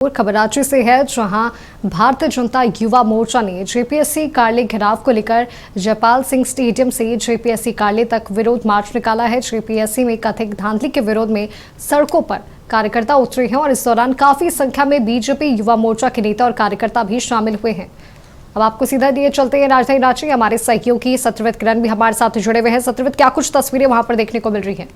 और खबर रांची से है, जहां भारतीय जनता युवा मोर्चा ने जेपीएससी कार्यालय घेराव को लेकर जयपाल सिंह स्टेडियम से जेपीएससी कार्यालय तक विरोध मार्च निकाला है। जेपीएससी में कथित धांधली के विरोध में सड़कों पर कार्यकर्ता उतरे हैं और इस दौरान काफी संख्या में बीजेपी युवा मोर्चा के नेता और कार्यकर्ता भी शामिल हुए हैं। अब आपको सीधा दिए चलते हैं राजधानी रांची। हमारे सहयोगी सत्यव्रत किरण भी हमारे साथ जुड़े हुए हैं। सत्यव्रत, क्या कुछ तस्वीरें वहां पर देखने को मिल रही हैं?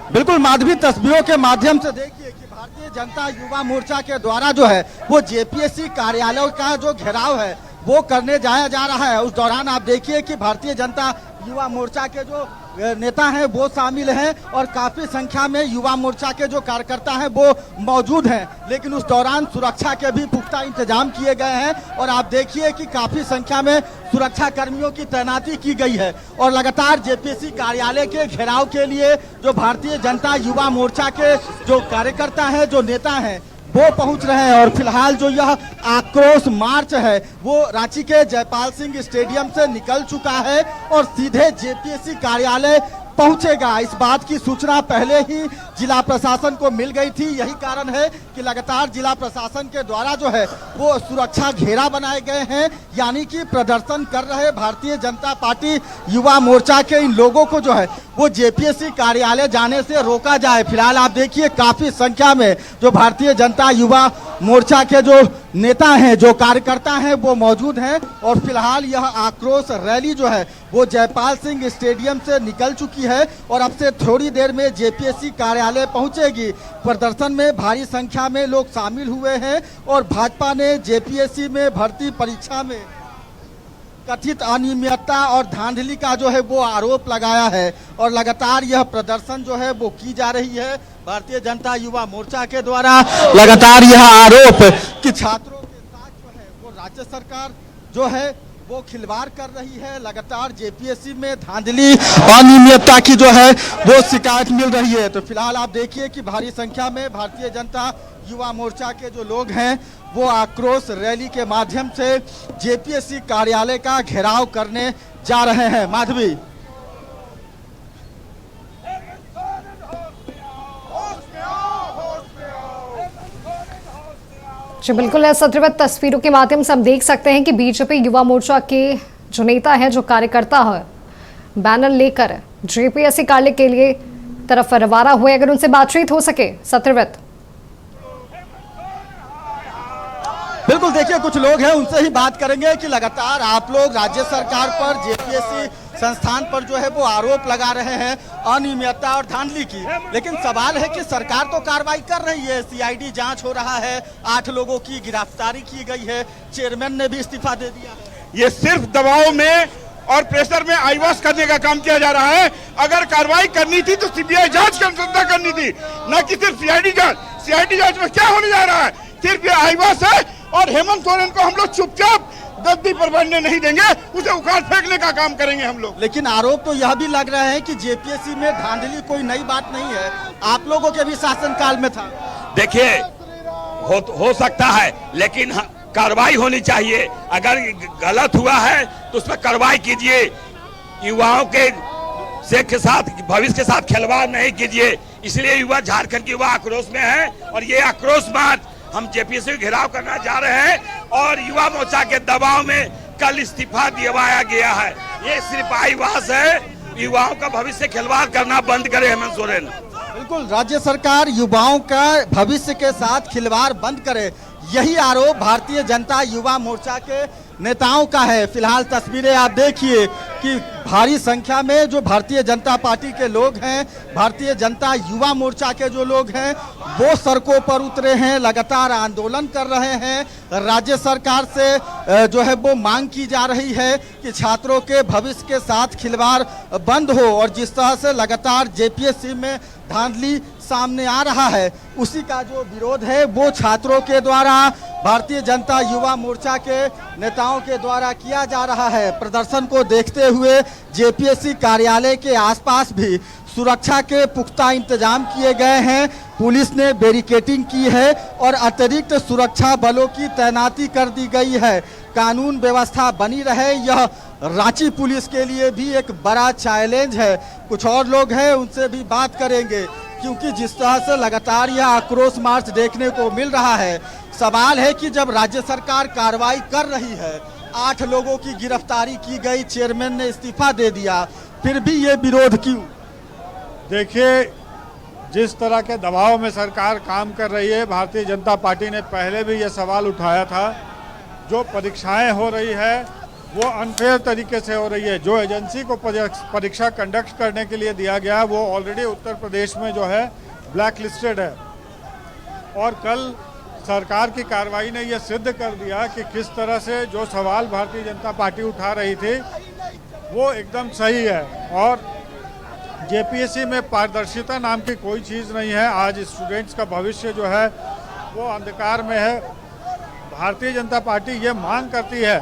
बिल्कुल माधवी, तस्वीरों के माध्यम से देखिए कि भारतीय जनता युवा मोर्चा के द्वारा जो है वो जेपीएससी कार्यालय का जो घेराव है वो करने जाया जा रहा है। उस दौरान आप देखिए कि भारतीय जनता युवा मोर्चा के जो नेता हैं वो शामिल हैं और काफी संख्या में युवा मोर्चा के जो कार्यकर्ता हैं वो मौजूद हैं, लेकिन उस दौरान सुरक्षा के भी पुख्ता इंतजाम किए गए हैं और आप देखिए कि काफी संख्या में सुरक्षा कर्मियों की तैनाती की गई है और लगातार जेपीएससी कार्यालय के घेराव के लिए जो भारतीय जनता युवा मोर्चा के जो कार्यकर्ता हैं, जो नेता हैं, वो पहुंच रहे हैं। और फिलहाल जो यह आक्रोश मार्च है वो रांची के जयपाल सिंह स्टेडियम से निकल चुका है और सीधे जेपीएससी कार्यालय पहुंचेगा। इस बात की सूचना पहले ही जिला प्रशासन को मिल गई थी। यही कारण है कि लगातार जिला प्रशासन के द्वारा जो है वो सुरक्षा घेरा बनाए गए हैं, यानी कि प्रदर्शन कर रहे भारतीय जनता पार्टी युवा मोर्चा के इन लोगों को जो है वो जेपीएससी कार्यालय जाने से रोका जाए। फिलहाल आप देखिए काफी संख्या में जो भारतीय जनता युवा मोर्चा के जो नेता हैं, जो कार्यकर्ता हैं, वो मौजूद हैं और फिलहाल यह आक्रोश रैली जो है वो जयपाल सिंह स्टेडियम से निकल चुकी है और अब से थोड़ी देर में जेपीएससी कार्यालय पहुंचेगी। प्रदर्शन में भारी संख्या में लोग शामिल हुए हैं और भाजपा ने जेपीएससी में भर्ती परीक्षा में कथित अनियमितता और धांधली का जो है वो आरोप लगाया है और लगातार यह प्रदर्शन जो है वो की जा रही है भारतीय जनता युवा मोर्चा के द्वारा। लगातार यह आरोप कि छात्रों के साथ जो है वो राज्य सरकार जो है वो खिलवाड़ कर रही है। लगातार जेपीएससी में धांधली अनियमितता की जो है वो शिकायत मिल रही है। तो फिलहाल आप देखिए कि भारी संख्या में भारतीय जनता युवा मोर्चा के जो लोग हैं वो आक्रोश रैली के माध्यम से जेपीएससी कार्यालय का घेराव करने जा रहे हैं। माधवी, जी बिल्कुल, सत्यव्रत, तस्वीरों के माध्यम से हम देख सकते हैं कि बीजेपी युवा मोर्चा के जो नेता है, जो कार्यकर्ता है, बैनर लेकर जेपीएससी कार्यालय के लिए तरफ रवाना हुए। अगर उनसे बातचीत हो सके सत्यव्रत। बिल्कुल, देखिए कुछ लोग हैं, उनसे ही बात करेंगे कि लगातार आप लोग राज्य सरकार पर, जेपीएससी संस्थान पर जो है वो आरोप लगा रहे हैं अनियमितता और धांधली की, लेकिन सवाल है कि सरकार तो कार्रवाई कर रही है, सीआईडी जांच हो रहा है, 8 लोगों की गिरफ्तारी की गई है, चेयरमैन ने भी इस्तीफा दे दिया है। ये सिर्फ दबाव में और प्रेशर में आईवॉश करने का काम किया जा रहा है। अगर कार्रवाई करनी थी तो सीबीआई जांच की अनुशंसा करनी थी, न कि सिर्फ सीआईडी जांच। सीआईडी जांच में क्या होने जा रहा है? सिर्फ ये आईवॉश है और हेमंत सोरेन को हम लोग चुपचाप गद्दी पर बैठने नहीं देंगे, उसे उखाड़ फेंकने का काम करेंगे हम लोग। लेकिन आरोप तो यह भी लग रहा है कि जेपीएससी में धांधली कोई नई बात नहीं है, आप लोगों के भी शासनकाल में था। देखिए, हो सकता है, लेकिन कार्रवाई होनी चाहिए। अगर गलत हुआ है तो उस पर कार्रवाई कीजिए। युवाओं के साथ, भविष्य के साथ खिलवाड़ नहीं कीजिए। इसलिए युवा, झारखंड के युवा आक्रोश में है और ये आक्रोश मार्च हम जेपीएससी को घेराव करना जा रहे हैं और युवा मोर्चा के दबाव में कल इस्तीफा दिलवाया गया है। ये सिर्फ आईवास है, युवाओं का भविष्य खिलवाड़ करना बंद करे हेमंत सोरेन। बिल्कुल, राज्य सरकार युवाओं का भविष्य के साथ खिलवाड़ बंद करे, यही आरोप भारतीय जनता युवा मोर्चा के नेताओं का है। फिलहाल तस्वीरें आप देखिए कि भारी संख्या में जो भारतीय जनता पार्टी के लोग हैं, भारतीय जनता युवा मोर्चा के जो लोग हैं वो सड़कों पर उतरे हैं, लगातार आंदोलन कर रहे हैं। राज्य सरकार से जो है वो मांग की जा रही है कि छात्रों के भविष्य के साथ खिलवाड़ बंद हो और जिस तरह से लगातार जेपीएससी में धांधली सामने आ रहा है, उसी का जो विरोध है वो छात्रों के द्वारा, भारतीय जनता युवा मोर्चा के नेताओं के द्वारा किया जा रहा है। प्रदर्शन को देखते हुए जेपीएससी कार्यालय के आसपास भी सुरक्षा के पुख्ता इंतजाम किए गए हैं। पुलिस ने बैरिकेडिंग की है और अतिरिक्त सुरक्षा बलों की तैनाती कर दी गई है। कानून व्यवस्था बनी रहे, यह रांची पुलिस के लिए भी एक बड़ा चैलेंज है। कुछ और लोग हैं, उनसे भी बात करेंगे क्योंकि जिस तरह से लगातार यह आक्रोश मार्च देखने को मिल रहा है, सवाल है कि जब राज्य सरकार कार्रवाई कर रही है, 8 लोगों की गिरफ्तारी की गई, चेयरमैन ने इस्तीफा दे दिया, फिर भी ये विरोध क्यों? देखिए, जिस तरह के दबाव में सरकार काम कर रही है, भारतीय जनता पार्टी ने पहले भी ये सवाल उठाया था। जो परीक्षाएं हो रही है वो अनफेयर तरीके से हो रही है। जो एजेंसी को परीक्षा कंडक्ट करने के लिए दिया गया वो ऑलरेडी उत्तर प्रदेश में जो है ब्लैक लिस्टेड है। और कल सरकार की कार्रवाई ने यह सिद्ध कर दिया कि किस तरह से जो सवाल भारतीय जनता पार्टी उठा रही थी वो एकदम सही है। और जेपीएससी में पारदर्शिता नाम की कोई चीज़ नहीं है। आज स्टूडेंट्स का भविष्य जो है वो अंधकार में है। भारतीय जनता पार्टी ये मांग करती है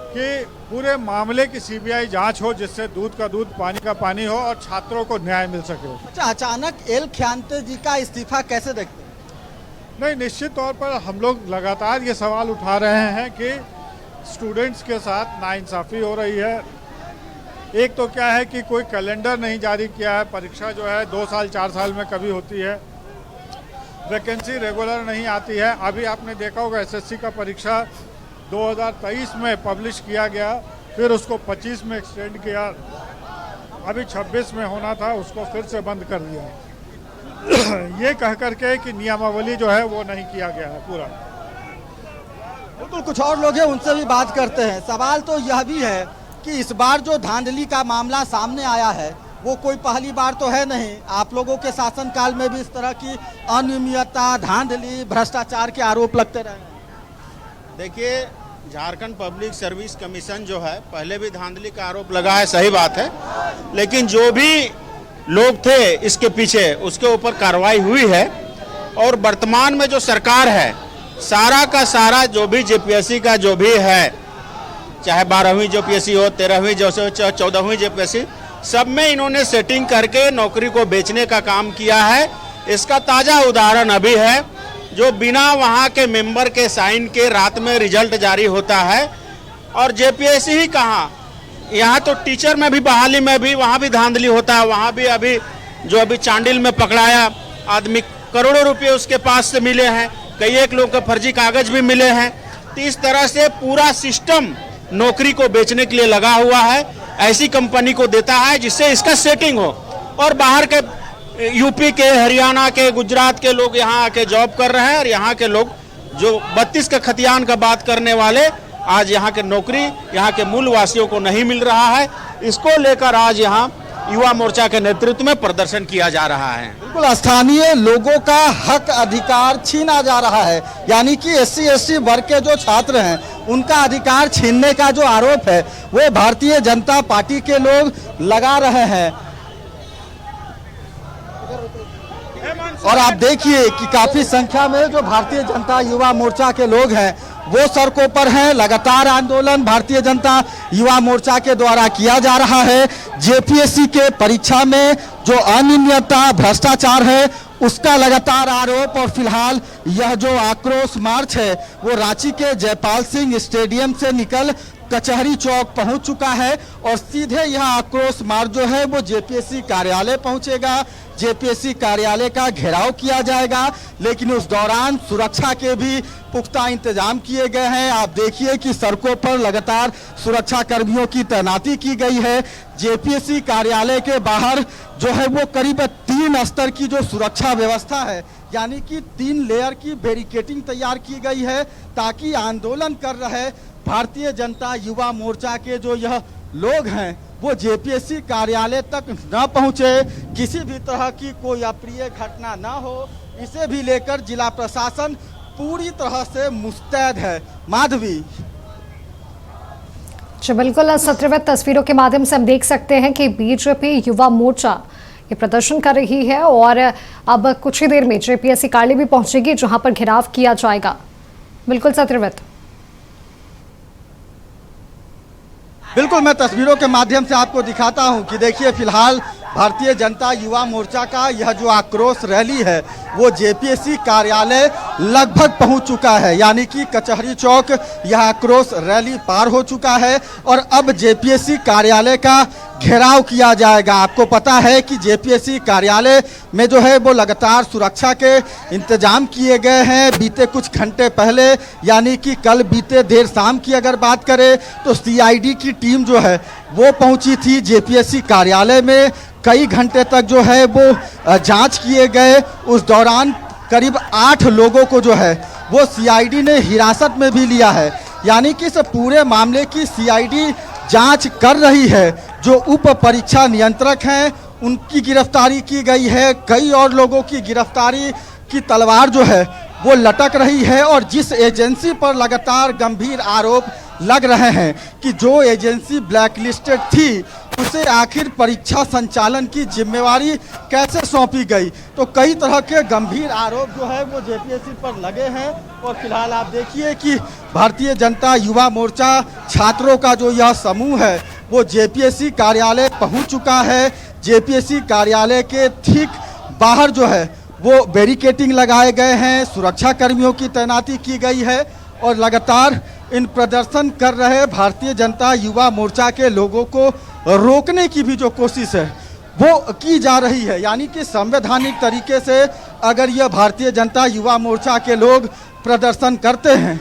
कि पूरे मामले की सीबीआई जांच हो, जिससे दूध का दूध पानी का पानी हो और छात्रों को न्याय मिल सके। अच्छा, अचानक एल ख्यांते जी का इस्तीफा कैसे देखते हैं? नहीं, निश्चित तौर पर हम लोग लगातार ये सवाल उठा रहे हैं कि स्टूडेंट्स के साथ नाइंसाफ़ी हो रही है। एक तो क्या है कि कोई कैलेंडर नहीं जारी किया है, परीक्षा जो है 2 साल 4 साल में कभी होती है, वैकेंसी रेगुलर नहीं आती है। अभी आपने देखा होगा एसएससी का परीक्षा 2023 में पब्लिश किया गया, फिर उसको 25 में एक्सटेंड किया, अभी 26 में होना था, उसको फिर से बंद कर दिया। ये कह करके कि नियमावली जो है वो नहीं किया गया है पूरा। बिल्कुल, कुछ और लोग हैं, उनसे भी बात करते हैं। सवाल तो यह भी है कि इस बार जो धांधली का मामला सामने आया है वो कोई पहली बार तो है नहीं। आप लोगों के शासनकाल में भी इस तरह की अनियमितता, धांधली, भ्रष्टाचार के आरोप लगते रहे। देखिए, झारखंड पब्लिक सर्विस कमीशन जो है पहले भी धांधली का आरोप लगा है, सही बात है, लेकिन जो भी लोग थे इसके पीछे उसके ऊपर कार्रवाई हुई है। और वर्तमान में जो सरकार है, सारा का सारा जो भी जेपीएससी का जो भी है, चाहे 12वीं जेपीएससी हो, 13वीं जो 14वीं जेपीएससी, सब में इन्होंने सेटिंग करके नौकरी को बेचने का काम किया है। इसका ताज़ा उदाहरण अभी है, जो बिना वहाँ के मेंबर के साइन के रात में रिजल्ट जारी होता है। और जेपीएससी ही कहाँ, यहाँ तो टीचर में भी, बहाली में भी, वहाँ भी धांधली होता है। वहाँ भी अभी चांडिल में पकड़ाया आदमी, करोड़ों रुपए उसके पास से मिले हैं, कई एक लोगों के फर्जी कागज भी मिले हैं। तो इस तरह से पूरा सिस्टम नौकरी को बेचने के लिए लगा हुआ है, ऐसी कंपनी को देता है जिससे इसका सेटिंग हो। और बाहर के यूपी के, हरियाणा के, गुजरात के लोग यहाँ आके जॉब कर रहे हैं, और यहाँ के लोग जो 32 का खतियान का बात करने वाले, आज यहाँ के नौकरी यहाँ के मूल वासियों को नहीं मिल रहा है। इसको लेकर आज यहाँ युवा मोर्चा के नेतृत्व में प्रदर्शन किया जा रहा है। बिल्कुल, स्थानीय लोगों का हक अधिकार छीना जा रहा है, यानी कि SC ST वर्ग के जो छात्र हैं उनका अधिकार छीनने का जो आरोप है वो भारतीय जनता पार्टी के लोग लगा रहे हैं। और आप देखिए कि काफी संख्या में जो भारतीय जनता युवा मोर्चा के लोग हैं वो सड़कों पर हैं। लगातार आंदोलन भारतीय जनता युवा मोर्चा के द्वारा किया जा रहा है। जेपीएससी के परीक्षा में जो अनियमितता, भ्रष्टाचार है उसका लगातार आरोप। और फिलहाल यह जो आक्रोश मार्च है वो रांची के जयपाल सिंह स्टेडियम से निकल कचहरी चौक पहुंच चुका है और सीधे यह आक्रोश मार्च जो है वो जेपीएससी कार्यालय पहुंचेगा। जेपीएससी कार्यालय का घेराव किया जाएगा, लेकिन उस दौरान सुरक्षा के भी पुख्ता इंतजाम किए गए हैं। आप देखिए कि सड़कों पर लगातार सुरक्षा कर्मियों की तैनाती की गई है। जेपीएससी कार्यालय के बाहर जो है वो करीब 3 स्तर की जो सुरक्षा व्यवस्था है, यानी कि 3 लेयर की बैरिकेडिंग तैयार की गई है, ताकि आंदोलन कर रहे भारतीय जनता युवा मोर्चा के जो यह लोग हैं वो जेपीएससी कार्यालय तक न पहुंचे, किसी भी तरह की कोई अप्रिय घटना न हो, इसे भी लेकर जिला प्रशासन पूरी तरह से मुस्तैद है। माधवी, बिल्कुल, सत्रहवें तस्वीरों के माध्यम से हम देख सकते हैं कि बीजेपी युवा मोर्चा ये प्रदर्शन कर रही है और अब कुछ ही देर में जेपीएससी कार्यालय भी पहुंचेगी, जहां पर घेराव किया जाएगा। बिल्कुल सत्रहवें, बिल्कुल मैं तस्वीरों के माध्यम से आपको दिखाता हूं कि देखिए फिलहाल भारतीय जनता युवा मोर्चा का यह जो आक्रोश रैली है वो जेपीएससी कार्यालय लगभग पहुंच चुका है, यानी कि कचहरी चौक यह आक्रोश रैली पार हो चुका है और अब जेपीएससी कार्यालय का घेराव किया जाएगा। आपको पता है कि जेपीएससी कार्यालय में जो है वो लगातार सुरक्षा के इंतजाम किए गए हैं। बीते कुछ घंटे पहले यानी कि कल बीते देर शाम की अगर बात करें तो सीआईडी की टीम जो है वो पहुंची थी जेपीएससी कार्यालय में। कई घंटे तक जो है वो जांच किए गए। उस दौरान करीब 8 लोगों को जो है वो सीआईडी ने हिरासत में भी लिया है, यानी कि इस पूरे मामले की सीआईडी जांच कर रही है। जो उप परीक्षा नियंत्रक हैं उनकी गिरफ्तारी की गई है। कई और लोगों की गिरफ्तारी की तलवार जो है वो लटक रही है और जिस एजेंसी पर लगातार गंभीर आरोप लग रहे हैं कि जो एजेंसी ब्लैकलिस्टेड थी उसे आखिर परीक्षा संचालन की जिम्मेवारी कैसे सौंपी गई, तो कई तरह के गंभीर आरोप जो है वो जेपीएससी पर लगे हैं। और फिलहाल आप देखिए कि भारतीय जनता युवा मोर्चा छात्रों का जो यह समूह है वो जेपीएससी कार्यालय पहुंच चुका है। जेपीएससी कार्यालय के ठीक बाहर जो है वो बैरिकेडिंग लगाए गए हैं, सुरक्षा कर्मियों की तैनाती की गई है और लगातार इन प्रदर्शन कर रहे भारतीय जनता युवा मोर्चा के लोगों को रोकने की भी जो कोशिश है वो की जा रही है। यानी कि संवैधानिक तरीके से अगर यह भारतीय जनता युवा मोर्चा के लोग प्रदर्शन करते हैं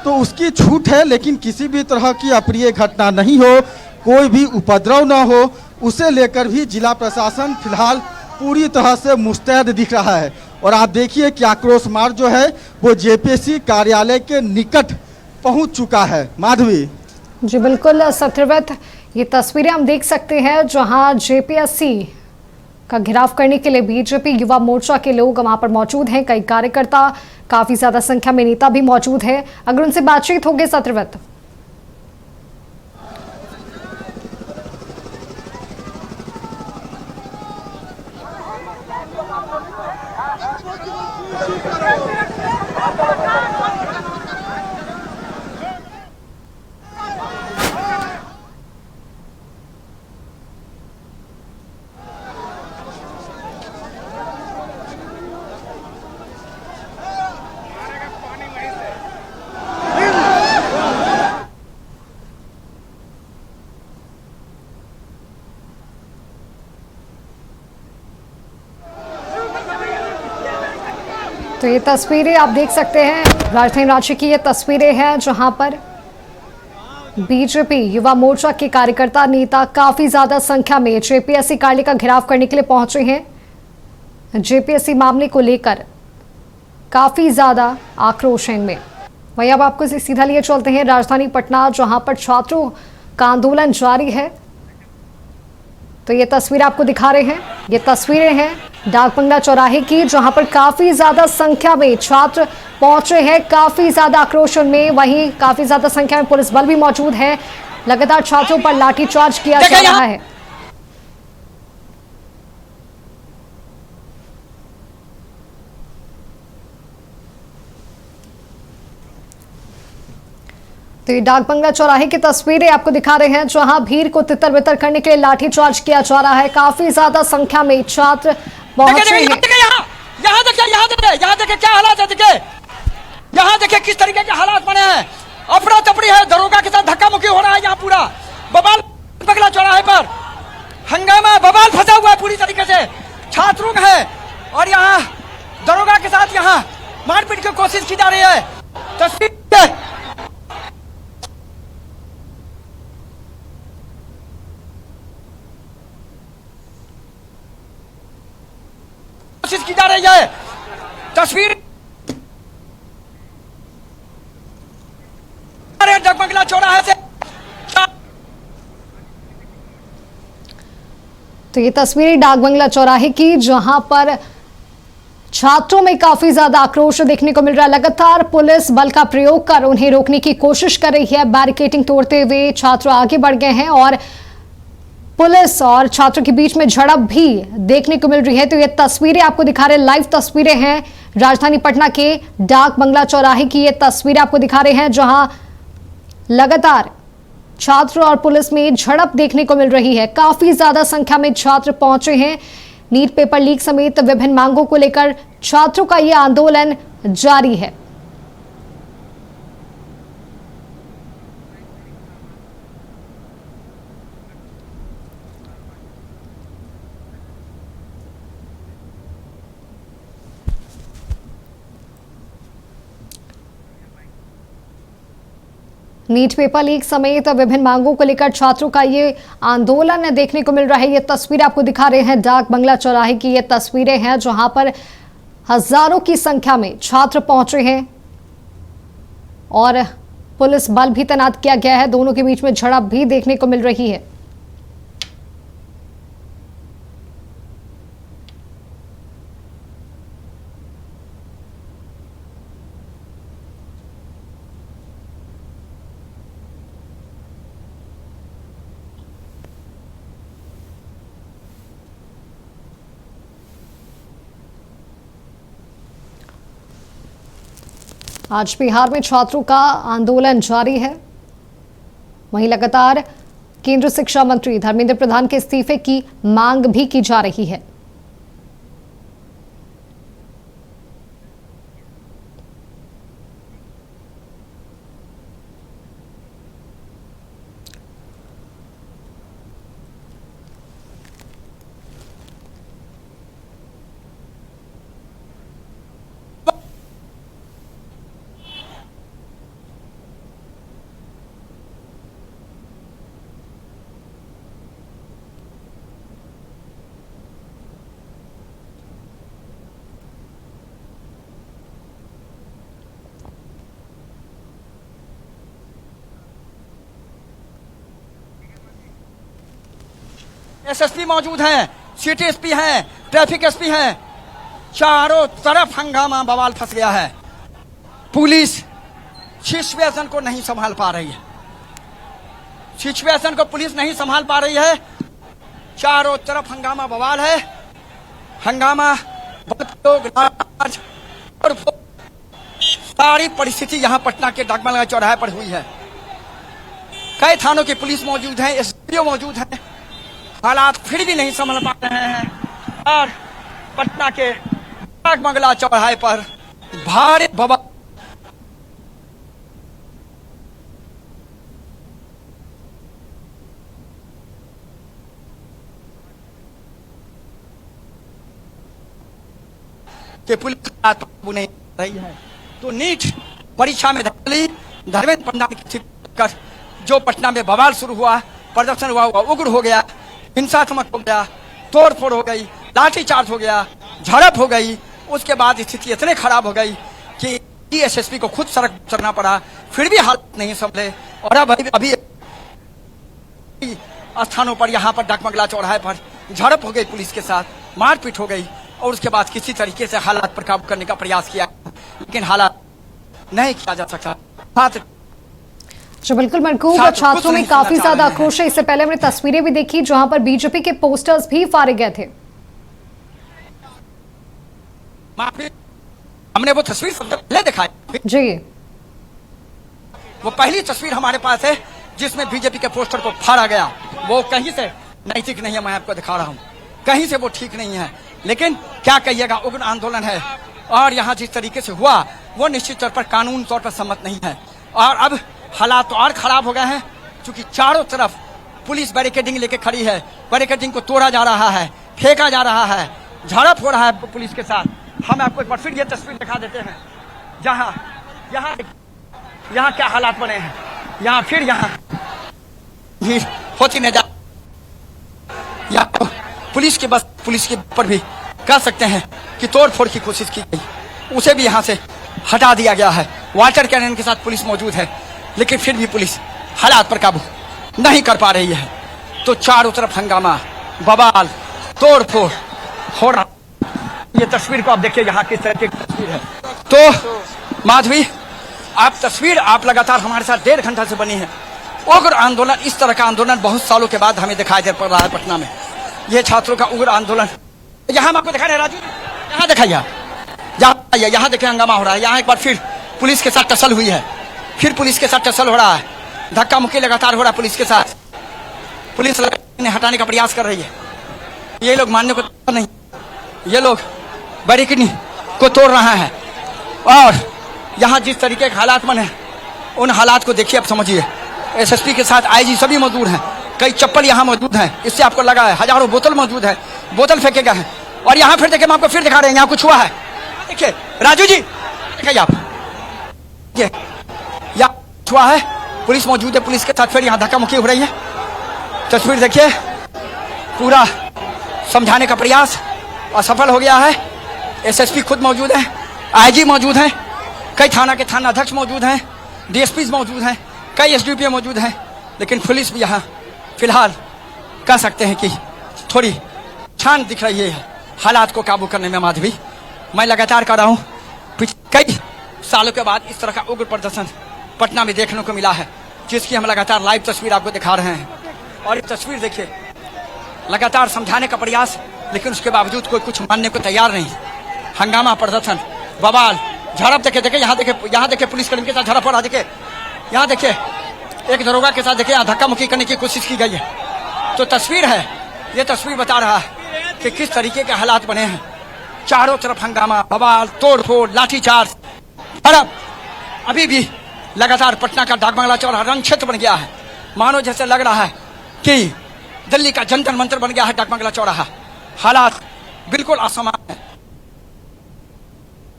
तो उसकी छूट है, लेकिन किसी भी तरह की अप्रिय घटना नहीं हो, कोई भी उपद्रव न हो, उसे लेकर भी जिला प्रशासन फिलहाल पूरी तरह से मुस्तैद दिख रहा है। और आप देखिए कि आक्रोश मार्च जो है वो जेपीएससी कार्यालय के निकट पहुंच चुका है। माधवी जी बिल्कुल सत्यव्रत, ये तस्वीरें हम देख सकते हैं जहां जेपीएससी का घेराव करने के लिए बीजेपी युवा मोर्चा के लोग वहां पर मौजूद हैं। कई कार्यकर्ता, काफी ज्यादा संख्या में नेता भी मौजूद है। अगर उनसे बातचीत होगी सत्यव्रत। तो ये तस्वीरें आप देख सकते हैं, राजधानी रांची की ये तस्वीरें हैं जहां पर बीजेपी युवा मोर्चा के कार्यकर्ता, नेता काफी ज्यादा संख्या में जेपीएससी कार्यालय का घेराव करने के लिए पहुंचे हैं। जेपीएससी मामले को लेकर काफी ज्यादा आक्रोश है इनमें। वहीं अब आपको सीधा लिए चलते हैं राजधानी पटना, जहां पर छात्रों का आंदोलन जारी है। तो ये तस्वीर आपको दिखा रहे हैं, ये तस्वीरें हैं डाक बंगला चौराहे की, जहां पर काफी ज्यादा संख्या में छात्र पहुंचे हैं, काफी ज्यादा आक्रोश उनमें। वहीं काफी ज्यादा संख्या में पुलिस बल भी मौजूद है। लगातार छात्रों पर लाठीचार्ज किया जा रहा है। तो ये डाक बंगला चौराहे की तस्वीरें आपको दिखा रहे हैं, जहां भीड़ को तितर बितर करने के लिए लाठीचार्ज किया जा रहा है। काफी ज्यादा संख्या में छात्र पहुंचे हैं। यहाँ देखिए क्या हालात है, देखिए यहाँ देखिए किस तरीके के हालात बने हैं। अफरा तफरी है, दरोगा के साथ धक्का मुक्की हो रहा है। यहाँ पूरा बवाल बंगला चौराहे पर हंगामा, बवाल फंसा हुआ है पूरी तरीके से, छात्रों का है और यहाँ दरोगा के साथ यहाँ मारपीट की कोशिश की जा रही है। तस्वीर कोशिश की जा रही है। तस्वीर डाक बंगला चौराहे से। तो ये तस्वीरें डाक बंगला चौराहे की, जहां पर छात्रों में काफी ज्यादा आक्रोश देखने को मिल रहा है। लगातार पुलिस बल का प्रयोग कर उन्हें रोकने की कोशिश कर रही है। बैरिकेडिंग तोड़ते हुए छात्र आगे बढ़ गए हैं और पुलिस और छात्रों के बीच में झड़प भी देखने को मिल रही है। तो ये तस्वीरें आपको दिखा रहे हैं, लाइव तस्वीरें हैं राजधानी पटना के डाक बंगला चौराहे की। ये तस्वीरें आपको दिखा रहे हैं जहां लगातार छात्र और पुलिस में झड़प देखने को मिल रही है। काफी ज्यादा संख्या में छात्र पहुंचे हैं। नीट पेपर लीक समेत विभिन्न मांगों को लेकर छात्रों का यह आंदोलन जारी है। नीट पेपर लीक समेत विभिन्न मांगों को लेकर छात्रों का ये आंदोलन देखने को मिल रहा है। ये तस्वीर आपको दिखा रहे हैं डाक बंगला चौराहे की ये तस्वीरें हैं, जहां पर हजारों की संख्या में छात्र पहुंचे हैं और पुलिस बल भी तैनात किया गया है। दोनों के बीच में झड़प भी देखने को मिल रही है। आज बिहार में छात्रों का आंदोलन जारी है। वहीं लगातार केंद्रीय शिक्षा मंत्री धर्मेंद्र प्रधान के इस्तीफे की मांग भी की जा रही है। एसएसपी मौजूद हैं, सिटी एसपी हैं, ट्रैफिक एसपी हैं। चारों तरफ हंगामा बवाल फंस गया है। पुलिस सिचुएशन को नहीं संभाल पा रही है। सिचुएशन को पुलिस नहीं संभाल पा रही है। चारों तरफ हंगामा बवाल है। हंगामा और सारी परिस्थिति यहां पटना के डाक बंगला चौराहे पर हुई है। कई थानों की पुलिस मौजूद है, एसपीओ मौजूद है। हालात फिर भी नहीं संभल पा रहे हैं और पटना के डाक बंगला चौराहे पर भारी बवाल के पुलिस काबू नहीं रही है। तो नीट परीक्षा में धर्मेंद्र प्रधान की कर जो पटना में बवाल शुरू हुआ, प्रदर्शन हुआ, उग्र हो गया, हिंसात्मक हो गया, तोड़फोड़ हो गई, लाठीचार्ज हो गया, झड़प हो गई। उसके बाद स्थिति इतने खराब हो गई कि एसएसपी को खुद सड़क चढ़ना पड़ा, फिर भी हालत नहीं संभले। और अब अभी स्थानों पर यहाँ पर डाक बंगला चौराहे पर झड़प हो गई, पुलिस के साथ मारपीट हो गई और उसके बाद किसी तरीके से हालात पर काबू करने का प्रयास किया, लेकिन हालात नहीं किया जा सकता। जो बिल्कुल मरकूब छात्रों में काफी ज्यादा आक्रोश है। इससे पहले हमने तस्वीरें भी देखी जहां पर बीजेपी के पोस्टर्स भी फाड़े गए थे। हमने वो तस्वीर सबसे पहले दिखाई जी, वो पहली तस्वीर हमारे पास है जिसमें बीजेपी के पोस्टर को फाड़ा गया। वो कहीं से नैतिक नहीं है, मैं आपको दिखा रहा हूँ, कहीं से वो ठीक नहीं है। लेकिन क्या कहिएगा, उग्र आंदोलन है और यहाँ जिस तरीके से हुआ वो निश्चित तौर पर कानून तौर पर सम्मत नहीं है। और अब हालात तो और खराब हो गए हैं क्योंकि चारों तरफ पुलिस बैरिकेडिंग लेके खड़ी है। बैरिकेडिंग को तोड़ा जा रहा है, फेंका जा रहा है, झड़प हो रहा है पुलिस के साथ। हम आपको एक बार फिर ये तस्वीर दिखा देते हैं जहाँ यहाँ क्या हालात बने हैं। यहाँ फिर यहाँ भीड़ होती नजर, पुलिस के पर भी कह सकते हैं कि तोड़फोड़ की कोशिश की गई, उसे भी यहाँ से हटा दिया गया है। वाटर कैनन के साथ पुलिस मौजूद है, लेकिन फिर भी पुलिस हालात पर काबू नहीं कर पा रही है। तो चारों तरफ हंगामा, बवाल, तोड़फोड़ हो रहा। ये तस्वीर को आप देखिए, यहाँ किस तरह की तस्वीर है। तो माधवी, आप लगातार हमारे साथ 1.5 घंटा से बनी है। उग्र आंदोलन, इस तरह का आंदोलन बहुत सालों के बाद हमें दिखाई दे पड़ रहा है पटना में। ये छात्रों का उग्र आंदोलन यहाँ हम आपको दिखा रहे हैं। राजू, यहाँ दिखाइए, यहाँ देखिए हंगामा हो रहा है। यहाँ एक बार फिर पुलिस के साथ टसल हुई है, फिर पुलिस के साथ टसल हो रहा है, धक्का मुक्की लगातार हो रहा है पुलिस के साथ। पुलिस ने हटाने का प्रयास कर रही है, ये लोग मानने को नहीं, ये लोग बैरिकेडिंग को तोड़ रहा है। और यहाँ जिस तरीके के हालात बने उन हालात को देखिए, अब समझिए। एसएसपी के साथ आईजी सभी मौजूद हैं, कई चप्पल यहाँ मौजूद हैं, इससे आपको लगा है हजारों बोतल मौजूद है, बोतल फेंके गए हैं। और यहाँ फिर देखिए, हम आपको फिर दिखा रहे हैं, यहाँ कुछ हुआ है। देखिए राजू जी, देखिए आप, ये यहाँ हुआ है, पुलिस मौजूद है, पुलिस के साथ फिर यहाँ धक्का मुक्की हो रही है। तस्वीर देखिए, पूरा समझाने का प्रयास असफल हो गया है। एसएसपी खुद मौजूद है, आईजी मौजूद हैं, कई थाना के थाना अध्यक्ष मौजूद हैं, डीएसपी मौजूद हैं, कई एसडीपीओ मौजूद हैं, लेकिन पुलिस भी यहाँ फिलहाल कह सकते हैं कि थोड़ी छान दिख रही है हालात को काबू करने में। माधवी, मैं लगातार कर रहा हूँ, कई सालों के बाद इस तरह का उग्र प्रदर्शन पटना में देखने को मिला है, जिसकी हम लगातार लाइव तस्वीर आपको दिखा रहे हैं। और ये तस्वीर देखिए, लगातार समझाने का प्रयास, लेकिन उसके बावजूद कोई कुछ मानने को तैयार नहीं। हंगामा, प्रदर्शन, बवाल, झड़प, देखे यहाँ देखे पुलिसकर्मी के साथ झड़प हो रहा, देखे यहाँ देखिए एक दरोगा के साथ, देखिए यहाँ धक्का मुक्की करने की कोशिश की गई है। तो तस्वीर है, ये तस्वीर बता रहा है कि किस तरीके के हालात बने हैं। चारों तरफ हंगामा, बवाल, तोड़फोड़, लाठीचार्ज, झड़प। अभी भी लगातार पटना का डाकबंगला चौराहा रण क्षेत्र बन गया है, मानो जैसे लग रहा है कि दिल्ली का जंतर मंतर बन गया है डाकबंगला चौराहा। हालात बिल्कुल असामान्य है।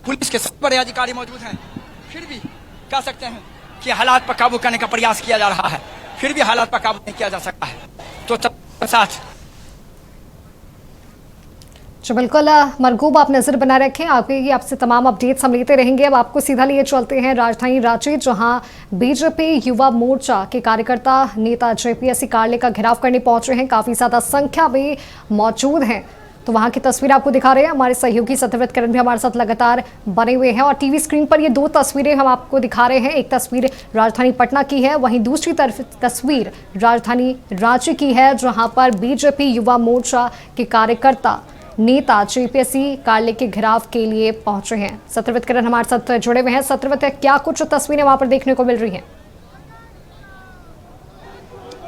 पुलिस के सब बड़े अधिकारी मौजूद हैं, फिर भी कह सकते हैं कि हालात पर काबू करने का प्रयास किया जा रहा है, फिर भी हालात पर काबू नहीं किया जा सकता है। तो साथ जी बिल्कुल मरगूब, आप नजर बना रखें, आपसे तमाम अपडेट्स हम लेते रहेंगे। अब आपको सीधा लिए चलते हैं राजधानी रांची, जहां बीजेपी युवा मोर्चा के कार्यकर्ता नेता जेपीएससी कार्यालय का घेराव करने पहुंचे हैं, काफी ज्यादा संख्या में मौजूद हैं। तो वहां की तस्वीर आपको दिखा रहे हैं हमारे सहयोगी सत्यव्रत करण भी हमारे साथ लगातार बने हुए हैं। और टीवी स्क्रीन पर ये दो तस्वीरें हम आपको दिखा रहे हैं, एक तस्वीर राजधानी पटना की है, वहीं दूसरी तरफ तस्वीर राजधानी रांची की है, जहां पर बीजेपी युवा मोर्चा के कार्यकर्ता नेता जेपीएससी कार्यालय के घेराव के लिए पहुंचे हैं। सत्यव्रत करण हमारे साथ जुड़े हुए हैं। सत्यव्रत, क्या कुछ तस्वीरें वहां पर देखने को मिल रही हैं?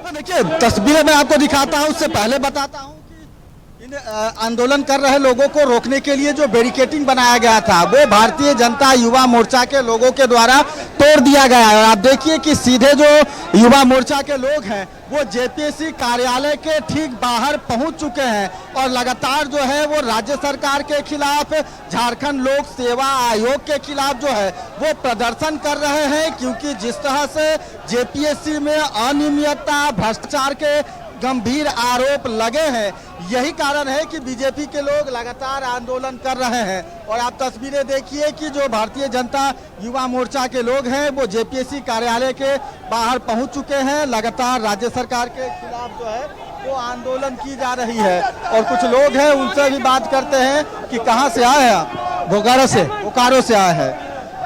देखिए, तस्वीरें मैं आपको दिखाता हूं, उससे पहले बताता हूं कि इन आंदोलन कर रहे लोगों को रोकने के लिए जो बैरिकेडिंग बनाया गया था, वो भारतीय जनता युवा मोर्चा के लोगों के द्वारा तोड़ दिया गया है। और आप देखिए कि सीधे जो युवा मोर्चा के लोग हैं वो जेपीएससी कार्यालय के ठीक बाहर पहुंच चुके हैं और लगातार जो है वो राज्य सरकार के खिलाफ, झारखंड लोक सेवा आयोग के खिलाफ जो है वो प्रदर्शन कर रहे हैं, क्योंकि जिस तरह से जेपीएससी में अनियमितता, भ्रष्टाचार के गंभीर आरोप लगे हैं, यही कारण है कि बीजेपी के लोग लगातार आंदोलन कर रहे हैं। और आप तस्वीरें देखिए कि जो भारतीय जनता युवा मोर्चा के लोग हैं वो जेपीएससी कार्यालय के बाहर पहुंच चुके हैं। लगातार राज्य सरकार के खिलाफ जो है वो आंदोलन की जा रही है। और कुछ लोग हैं, उनसे भी बात करते हैं कि कहाँ से आए हैं आप? बोकारो से आए हैं।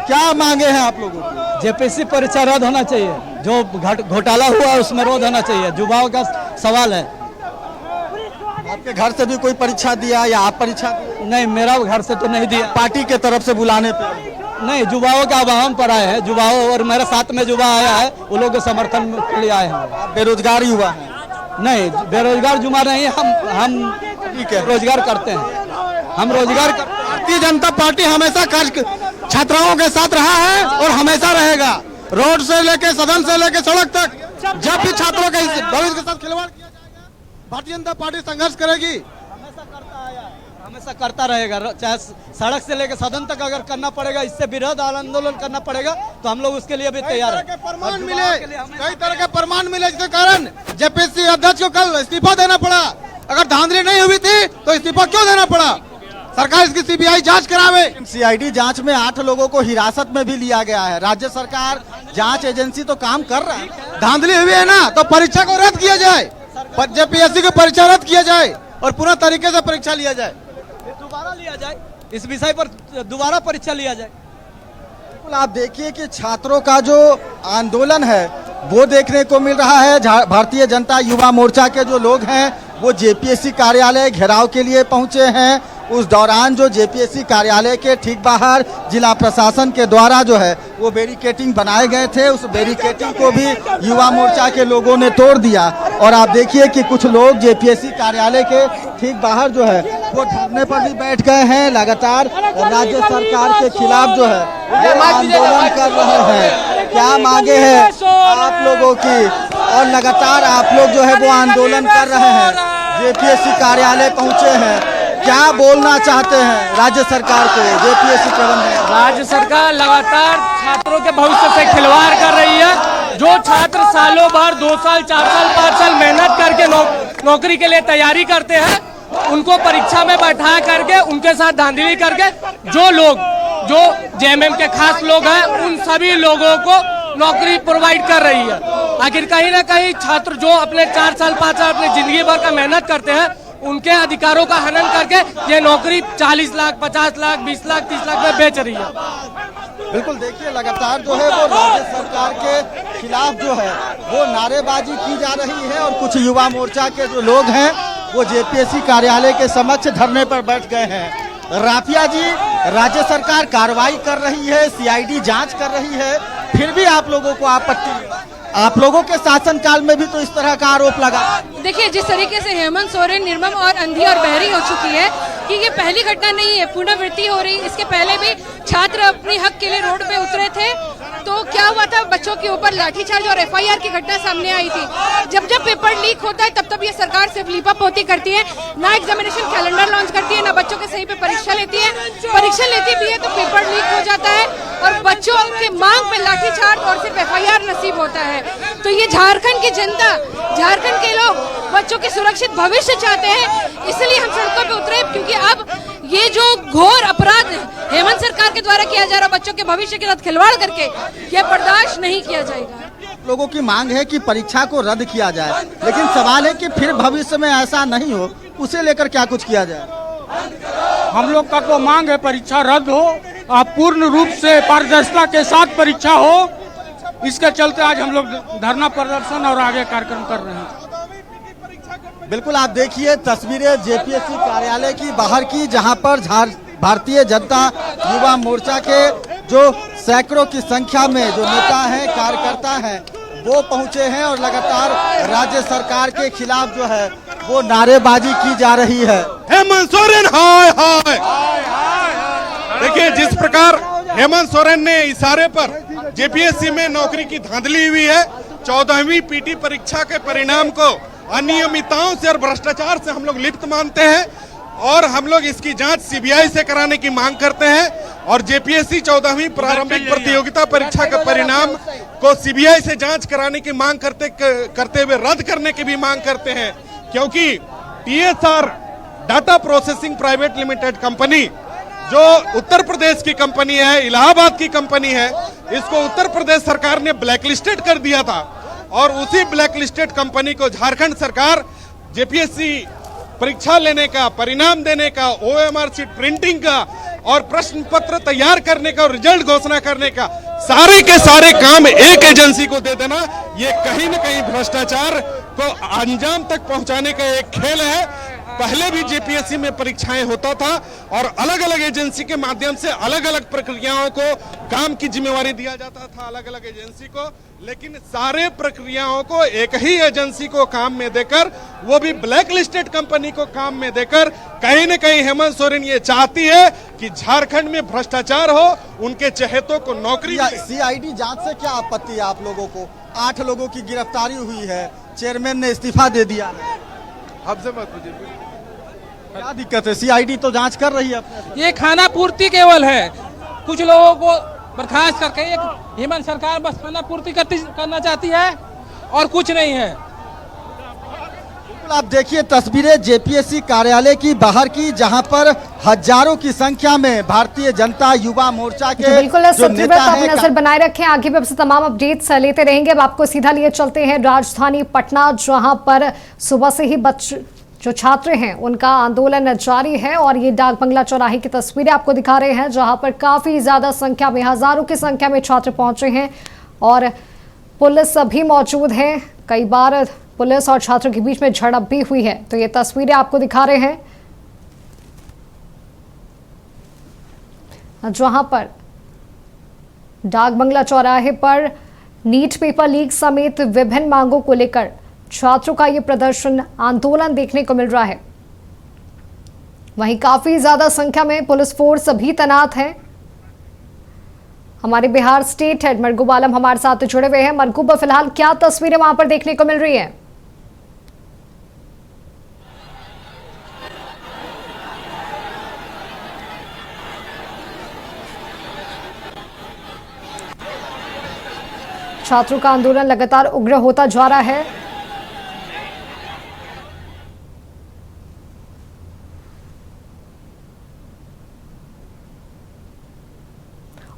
क्या मांगे हैं आप लोगों की? जेपीएससी परीक्षा रद्द होना चाहिए, जो घोटाला हुआ उसमें रद्द होना चाहिए, युवाओं का सवाल है। आपके घर से भी कोई परीक्षा दिया या आप परीक्षा दिए? नहीं, मेरा घर से तो नहीं दिया। पार्टी के तरफ से बुलाने पे? नहीं, युवाओं का आह्वान पर आए हैं, युवाओं, और मेरे साथ में युवा आया है, वो लोग के समर्थन के लिए आए हैं। आप बेरोजगार युवा हैं? नहीं, बेरोजगार युवा नहीं, हम ठीक है, रोजगार करते हैं, हम रोजगार करते हैं। भारतीय जनता पार्टी हमेशा छात्राओं के साथ रहा है और हमेशा रहेगा, रोड से लेके सदन से लेके सड़क तक। जब भी छात्रों के भविष्य के साथ खिलवाड़ किया जाएगा, भारतीय जनता पार्टी संघर्ष करेगी, हमेशा करता रहेगा। चाहे सड़क से लेकर सदन तक अगर करना पड़ेगा, इससे विरोध आंदोलन करना पड़ेगा, तो हम लोग उसके लिए भी तैयार हैं। प्रमाण मिले, कई तरह के प्रमाण मिले, जिसके कारण जेपीएससी अध्यक्ष को कल इस्तीफा देना पड़ा। अगर धांधली नहीं हुई थी तो इस्तीफा क्यों देना पड़ा? सरकार इसकी सीबीआई जांच करावे। सीआईडी जांच में 8 लोगों को हिरासत में भी लिया गया है। राज्य सरकार, जांच एजेंसी तो काम कर रहा है। धांधली हुई है ना, तो परीक्षा को रद्द किया जाए, जेपीएससी की परीक्षा रद्द किया जाए और पूरा तरीके से परीक्षा लिया जाए, दोबारा लिया जाए, इस विषय पर दोबारा परीक्षा लिया जाए। बिल्कुल, आप देखिए कि छात्रों का जो आंदोलन है वो देखने को मिल रहा है। भारतीय जनता युवा मोर्चा के जो लोग हैं वो जेपीएससी कार्यालय घेराव के लिए पहुंचे हैं। उस दौरान जो जेपीएससी कार्यालय के ठीक बाहर जिला प्रशासन के द्वारा जो है वो बैरिकेडिंग बनाए गए थे, उस बैरिकेडिंग को भी युवा मोर्चा के लोगों ने तोड़ दिया और आप देखिए कि कुछ लोग जेपीएससी कार्यालय के ठीक बाहर जो है वो धरने पर भी बैठ गए हैं। लगातार राज्य सरकार के खिलाफ जो है वो आंदोलन कर रहे हैं। क्या मांगे हैं आप लोगों की, और लगातार आप लोग जो है वो आंदोलन कर रहे हैं, जेपीएससी कार्यालय पहुंचे हैं। क्या बोलना चाहते हैं राज्य सरकार को, जेपीएससी प्रबंधन? राज्य सरकार लगातार छात्रों के भविष्य से खिलवाड़ कर रही है। जो छात्र सालों भर 2 साल 4 साल 5 साल मेहनत करके नौकरी के लिए तैयारी करते हैं, उनको परीक्षा में बैठा करके उनके साथ धांधली करके जो जेएमएम के खास लोग हैं उन सभी लोगों को नौकरी प्रोवाइड कर रही है। आखिर कहीं ना कहीं छात्र जो अपने 4 साल 5 साल अपनी जिंदगी भर का मेहनत करते हैं उनके अधिकारों का हनन करके ये नौकरी 40 लाख 50 लाख 20 लाख 30 लाख में बेच रही है। बिल्कुल, देखिए लगातार जो है वो राज्य सरकार के खिलाफ जो है वो नारेबाजी की जा रही है और कुछ युवा मोर्चा के जो लोग हैं वो जेपीएससी कार्यालय के समक्ष धरने पर बैठ गए हैं। राफिया जी, राज्य सरकार कार्रवाई कर रही है, सीआईडी जांच कर रही है, फिर भी आप लोगों को आपत्ति? आप लोगों के शासनकाल में भी तो इस तरह का आरोप लगा। देखिए, जिस तरीके से हेमंत सोरेन निर्मम और अंधी और बहरी हो चुकी है कि ये पहली घटना नहीं है, पुनरावृत्ति हो रही। इसके पहले भी छात्र अपने हक के लिए रोड पे उतरे थे तो क्या हुआ था, बच्चों के ऊपर लाठीचार्ज और एफआईआर की घटना सामने आई थी। जब जब पेपर लीक होता है तब ये सरकार सिर्फ लीपापोती करती है, ना एग्जामिनेशन कैलेंडर लॉन्च करती है, ना बच्चों के सही पे परीक्षा लेती है। परीक्षा लेती भी है तो पेपर लीक हो जाता है और बच्चों के मांग पे लाठीचार्ज और सिर्फ एफआईआर नसीब होता है। तो ये झारखंड की जनता, झारखंड के लोग बच्चों के सुरक्षित भविष्य चाहते हैं, इसलिए हम सड़कों पे उतरे, क्योंकि अब ये जो घोर अपराध हेमंत सरकार के द्वारा किया जा रहा बच्चों के भविष्य के साथ खिलवाड़ करके, ये बर्दाश्त नहीं किया जाएगा। लोगों की मांग है कि परीक्षा को रद्द किया जाए, लेकिन सवाल है कि फिर भविष्य में ऐसा नहीं हो, उसे लेकर क्या कुछ किया जाए? हम लोग का तो मांग है परीक्षा रद्द हो, पूर्ण रूप से पारदर्शिता के साथ परीक्षा हो। इसके चलते आज हम लोग धरना प्रदर्शन और आगे कार्यक्रम कर रहे हैं। बिल्कुल, आप देखिए तस्वीरें जेपीएससी कार्यालय की बाहर की, जहां पर भारतीय जनता युवा मोर्चा के जो सैकड़ों की संख्या में जो नेता हैं, कार्यकर्ता हैं, वो पहुंचे हैं और लगातार राज्य सरकार के खिलाफ जो है वो नारेबाजी की जा रही है। हेमंत सोरेन हाय हाय। देखिए, जिस प्रकार हेमंत सोरेन ने इशारे पर जेपीएससी में नौकरी की धांधली हुई है, 14वीं पीटी परीक्षा के परिणाम को अनियमितताओं से और भ्रष्टाचार से हम लोग लिप्त मानते हैं और हम लोग इसकी जांच सीबीआई से कराने की मांग करते हैं और जेपीएससी 14वीं प्रारंभिक प्रतियोगिता परीक्षा के परिणाम को सीबीआई से जांच कराने की मांग करते हुए रद्द करने की भी मांग करते हैं, क्योंकि TSR data processing private limited company जो उत्तर प्रदेश की कंपनी है, इलाहाबाद की कंपनी है, इसको उत्तर प्रदेश सरकार ने ब्लैकलिस्टेड कर दिया था और उसी ब्लैकलिस्टेड कंपनी को झारखंड सरकार जेपीएससी परीक्षा लेने का, परिणाम देने का, ओएमआर सीट प्रिंटिंग का और प्रश्न पत्र तैयार करने का और रिजल्ट घोषणा करने का सारे के सारे काम एक एजेंसी को दे देना, ये कहीं न कहीं भ्रष्टाचार को अंजाम तक पहुंचाने का एक खेल है। पहले भी जेपीएससी में परीक्षाएं होता था और अलग अलग एजेंसी के माध्यम से अलग अलग प्रक्रियाओं को काम की जिम्मेवारी दिया जाता था अलग अलग एजेंसी को, लेकिन सारे प्रक्रियाओं को एक ही एजेंसी को काम में देकर, वो भी ब्लैक लिस्टेड कंपनी को काम में देकर, कहीं न कहीं हेमंत सोरेन ये चाहती है कि झारखंड में भ्रष्टाचार हो, उनके चहेतों को नौकरी। सीआईडी जांच से क्या आपत्ति है आप लोगों को? 8 लोगों की गिरफ्तारी हुई है, चेयरमैन ने इस्तीफा दे दिया है, हमसे मत पूछिए क्या दिक्कत है? सीआईडी तो जांच कर रही है। ये खाना पूर्ति केवल है, कुछ लोगों को बर्खास्त करके एक हेमंत सरकार बस खाना पूर्ति करना चाहती है और कुछ नहीं है। बिल्कुल, आप देखिए तस्वीरें जेपीएससी कार्यालय की बाहर की, जहां पर हजारों की संख्या में भारतीय जनता युवा मोर्चा के बिल्कुल जो नेता हैं, नजर बनाए रखें, आगे भी आपसे तमाम अपडेट्स लेते रहेंगे। अब आपको सीधा लिए चलते हैं राजधानी पटना, जहां पर सुबह से ही जो छात्र हैं उनका आंदोलन जारी है और ये डाक बंगला चौराहे की तस्वीरें आपको दिखा रहे हैं, जहां पर काफी ज्यादा संख्या में, हजारों की संख्या में छात्र पहुंचे हैं और पुलिस भी मौजूद है। कई बार पुलिस और छात्रों के बीच में झड़प भी हुई है, तो ये तस्वीरें आपको दिखा रहे हैं जहां पर डाक बंगला चौराहे पर नीट पेपर लीक समेत विभिन्न मांगों को लेकर छात्रों का ये प्रदर्शन आंदोलन देखने को मिल रहा है। वहीं काफी ज्यादा संख्या में पुलिस फोर्स भी तैनात है। हमारे बिहार स्टेट हेड मरगूब आलम हमारे साथ जुड़े हुए हैं। मरगूब, फिलहाल क्या तस्वीरें वहां पर देखने को मिल रही हैं? छात्रों का आंदोलन लगातार उग्र होता जा रहा है।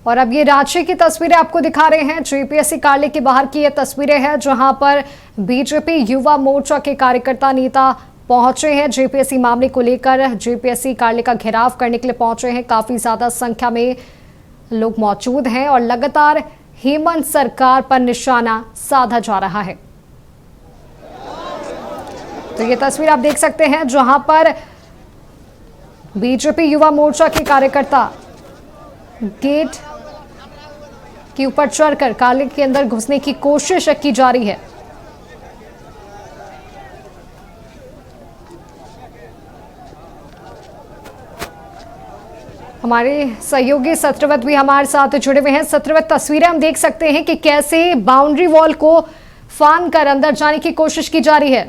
और अब ये रांची की तस्वीरें आपको दिखा रहे हैं। जेपीएससी कार्यालय के बाहर की ये तस्वीरें हैं, जहां पर बीजेपी युवा मोर्चा के कार्यकर्ता नेता पहुंचे हैं। जेपीएससी मामले को लेकर जेपीएससी कार्यालय का घेराव करने के लिए पहुंचे हैं। काफी ज्यादा संख्या में लोग मौजूद हैं और लगातार हेमंत सरकार पर निशाना साधा जा रहा है। तो ये तस्वीर आप देख सकते हैं, जहां पर बीजेपी युवा मोर्चा के कार्यकर्ता गेट के ऊपर चढ़कर कार्यालय के अंदर घुसने की कोशिश की जा रही है। हमारे सहयोगी सत्रवत भी हमारे साथ जुड़े हुए हैं। सत्रवत, तस्वीरें हम देख सकते हैं कि कैसे बाउंड्री वॉल को फांद कर अंदर जाने की कोशिश की जा रही है।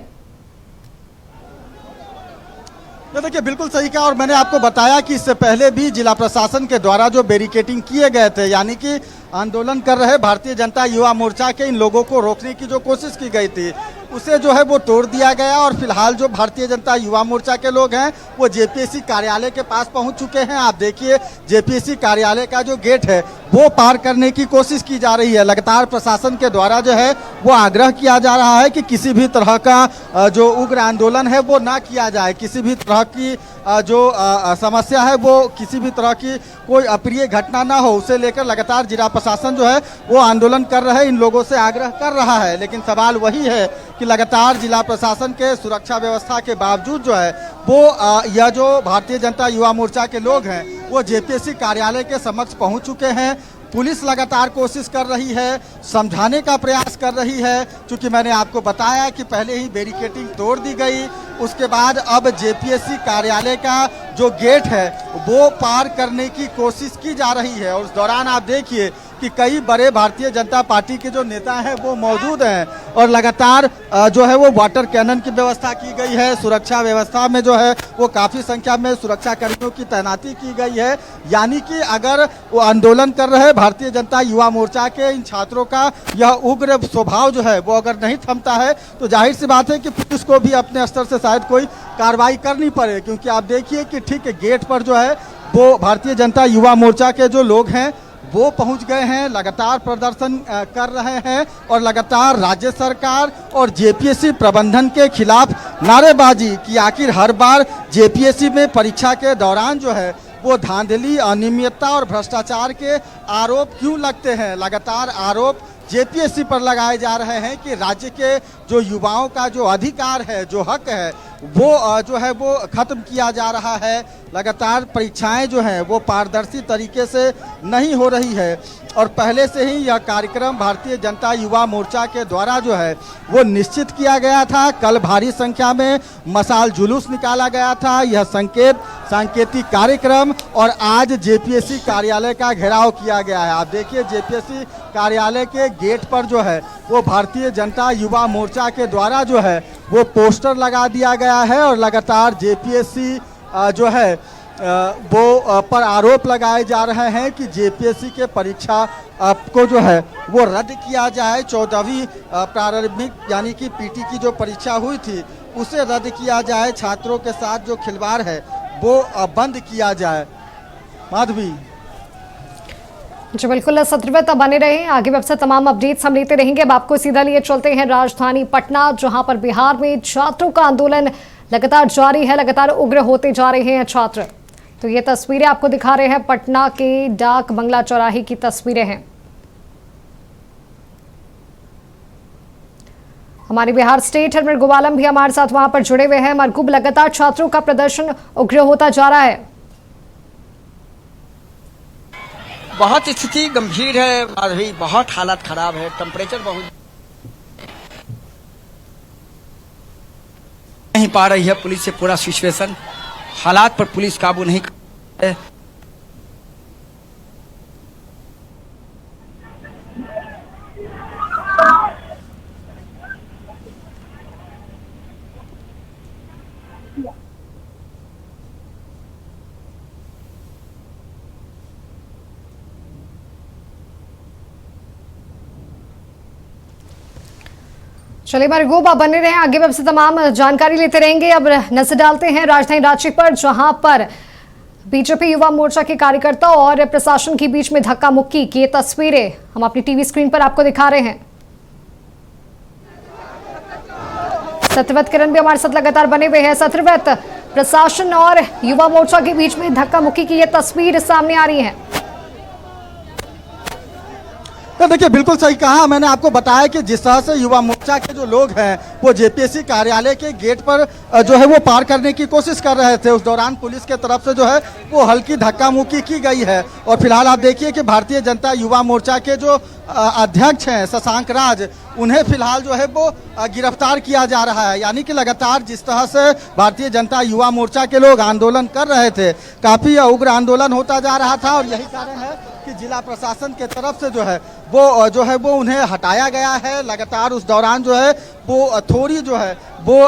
देखिए, बिल्कुल सही कहा। और मैंने आपको बताया कि इससे पहले भी जिला प्रशासन के द्वारा जो बैरिकेडिंग किए गए थे, यानी कि आंदोलन कर रहे भारतीय जनता युवा मोर्चा के इन लोगों को रोकने की जो कोशिश की गई थी, उसे जो है वो तोड़ दिया गया। और फिलहाल जो भारतीय जनता युवा मोर्चा के लोग हैं वो जेपीएससी कार्यालय के पास पहुंच चुके हैं। आप देखिए, जेपीएससी कार्यालय का जो गेट है वो पार करने की कोशिश की जा रही है। लगातार प्रशासन के द्वारा जो है वो आग्रह किया जा रहा है कि किसी भी तरह का जो उग्र आंदोलन है वो ना किया जाए। किसी भी तरह की जो समस्या है, वो किसी भी तरह की कोई अप्रिय घटना ना हो, उसे लेकर लगातार जिला प्रशासन जो है वो आंदोलन कर रहे, इन लोगों से आग्रह कर रहा है। लेकिन सवाल वही है कि लगातार जिला प्रशासन के सुरक्षा व्यवस्था के बावजूद जो है वो यह जो भारतीय जनता युवा मोर्चा के लोग हैं वो जेपीएससी कार्यालय के समक्ष पहुंच चुके हैं। पुलिस लगातार कोशिश कर रही है, समझाने का प्रयास कर रही है। चूंकि मैंने आपको बताया कि पहले ही बैरिकेडिंग तोड़ दी गई, उसके बाद अब जेपीएससी कार्यालय का जो गेट है वो पार करने की कोशिश की जा रही है। और उस दौरान आप देखिए कि कई बड़े भारतीय जनता पार्टी के जो नेता हैं वो मौजूद हैं और लगातार जो है वो वाटर कैनन की व्यवस्था की गई है। सुरक्षा व्यवस्था में जो है वो काफ़ी संख्या में सुरक्षा कर्मियों की तैनाती की गई है। यानी कि अगर वो आंदोलन कर रहे भारतीय जनता युवा मोर्चा के इन छात्रों का यह उग्र स्वभाव जो है वो अगर नहीं थमता है तो जाहिर सी बात है कि पुलिस को भी अपने स्तर से शायद कोई कार्रवाई करनी पड़े। क्योंकि आप देखिए कि ठीक गेट पर जो है वो भारतीय जनता युवा मोर्चा के जो लोग हैं वो पहुंच गए हैं, लगातार प्रदर्शन कर रहे हैं और लगातार राज्य सरकार और जेपीएससी प्रबंधन के खिलाफ नारेबाजी कि आखिर हर बार जेपीएससी में परीक्षा के दौरान जो है वो धांधली, अनियमितता और भ्रष्टाचार के आरोप क्यों लगते हैं। लगातार आरोप जेपीएससी पर लगाए जा रहे हैं कि राज्य के जो युवाओं का जो अधिकार है, जो हक है, वो जो है वो खत्म किया जा रहा है। लगातार परीक्षाएं जो हैं वो पारदर्शी तरीके से नहीं हो रही है। और पहले से ही यह कार्यक्रम भारतीय जनता युवा मोर्चा के द्वारा जो है वो निश्चित किया गया था। कल भारी संख्या में मशाल जुलूस निकाला गया था, यह सांकेतिक कार्यक्रम, और आज जेपीएससी कार्यालय का घेराव किया गया है। आप देखिए, जेपीएससी कार्यालय के गेट पर जो है वो भारतीय जनता युवा मोर्चा के द्वारा जो है वो पोस्टर लगा दिया गया है और लगातार जेपीएससी जो है वो पर आरोप लगाए जा रहे हैं कि जेपीएससी के परीक्षा को जो है वो रद्द किया जाए। 14वीं प्रारंभिक यानी कि पीटी की जो परीक्षा हुई थी उसे रद्द किया जाए। छात्रों के साथ जो खिलवाड़ है वो बंद किया जाए। माधवी जी बिल्कुल, सत्रवत बने रहे, आगे भी आपसे तमाम अपडेट्स हम लेते रहेंगे। अब आपको सीधा लिए चलते हैं राजधानी पटना, जहां पर बिहार में छात्रों का आंदोलन लगातार जारी है, लगातार उग्र होते जा रहे हैं छात्र। तो ये तस्वीरें आपको दिखा रहे हैं, पटना के डाक बंगला चौराहे की तस्वीरें हैं। हमारे बिहार स्टेट हेड मरगूब आलम भी हमारे साथ वहां पर जुड़े हुए हैं। मरगूब, लगातार छात्रों का प्रदर्शन उग्र होता जा रहा है। बहुत स्थिति गंभीर है माधवी, बहुत हालत खराब है, टेम्परेचर बहुत नहीं पा रही है पुलिस से पूरा सिचुएशन, हालात पर पुलिस काबू नहीं कर है। चलिए मरगूब आप बने रहे, आगे भी आपसे तमाम जानकारी लेते रहेंगे। अब नजर डालते हैं राजधानी रांची पर, जहां पर बीजेपी युवा मोर्चा के कार्यकर्ताओं और प्रशासन के बीच में धक्का मुक्की की ये तस्वीरें हम अपनी टीवी स्क्रीन पर आपको दिखा रहे हैं। सत्यव्रत किरण भी हमारे साथ लगातार बने हुए हैं। सत्यव्रत, प्रशासन और युवा मोर्चा के बीच में धक्का मुक्की की ये तस्वीर सामने आ रही है। तो देखिए बिल्कुल सही कहा, मैंने आपको बताया कि जिस तरह से युवा मोर्चा के जो लोग हैं वो जेपीएससी कार्यालय के गेट पर जो है वो पार करने की कोशिश कर रहे थे, उस दौरान पुलिस के तरफ से जो है वो हल्की धक्का मुक्की की गई है। और फिलहाल आप देखिए कि भारतीय जनता युवा मोर्चा के जो अध्यक्ष हैं शशांक राज, उन्हें फिलहाल जो है वो गिरफ्तार किया जा रहा है। यानी कि लगातार जिस तरह से भारतीय जनता युवा मोर्चा के लोग आंदोलन कर रहे थे, काफ़ी उग्र आंदोलन होता जा रहा था और यही कारण है कि जिला प्रशासन के तरफ से जो है वो उन्हें हटाया गया है। लगातार उस दौरान जो है वो थोड़ी जो है वो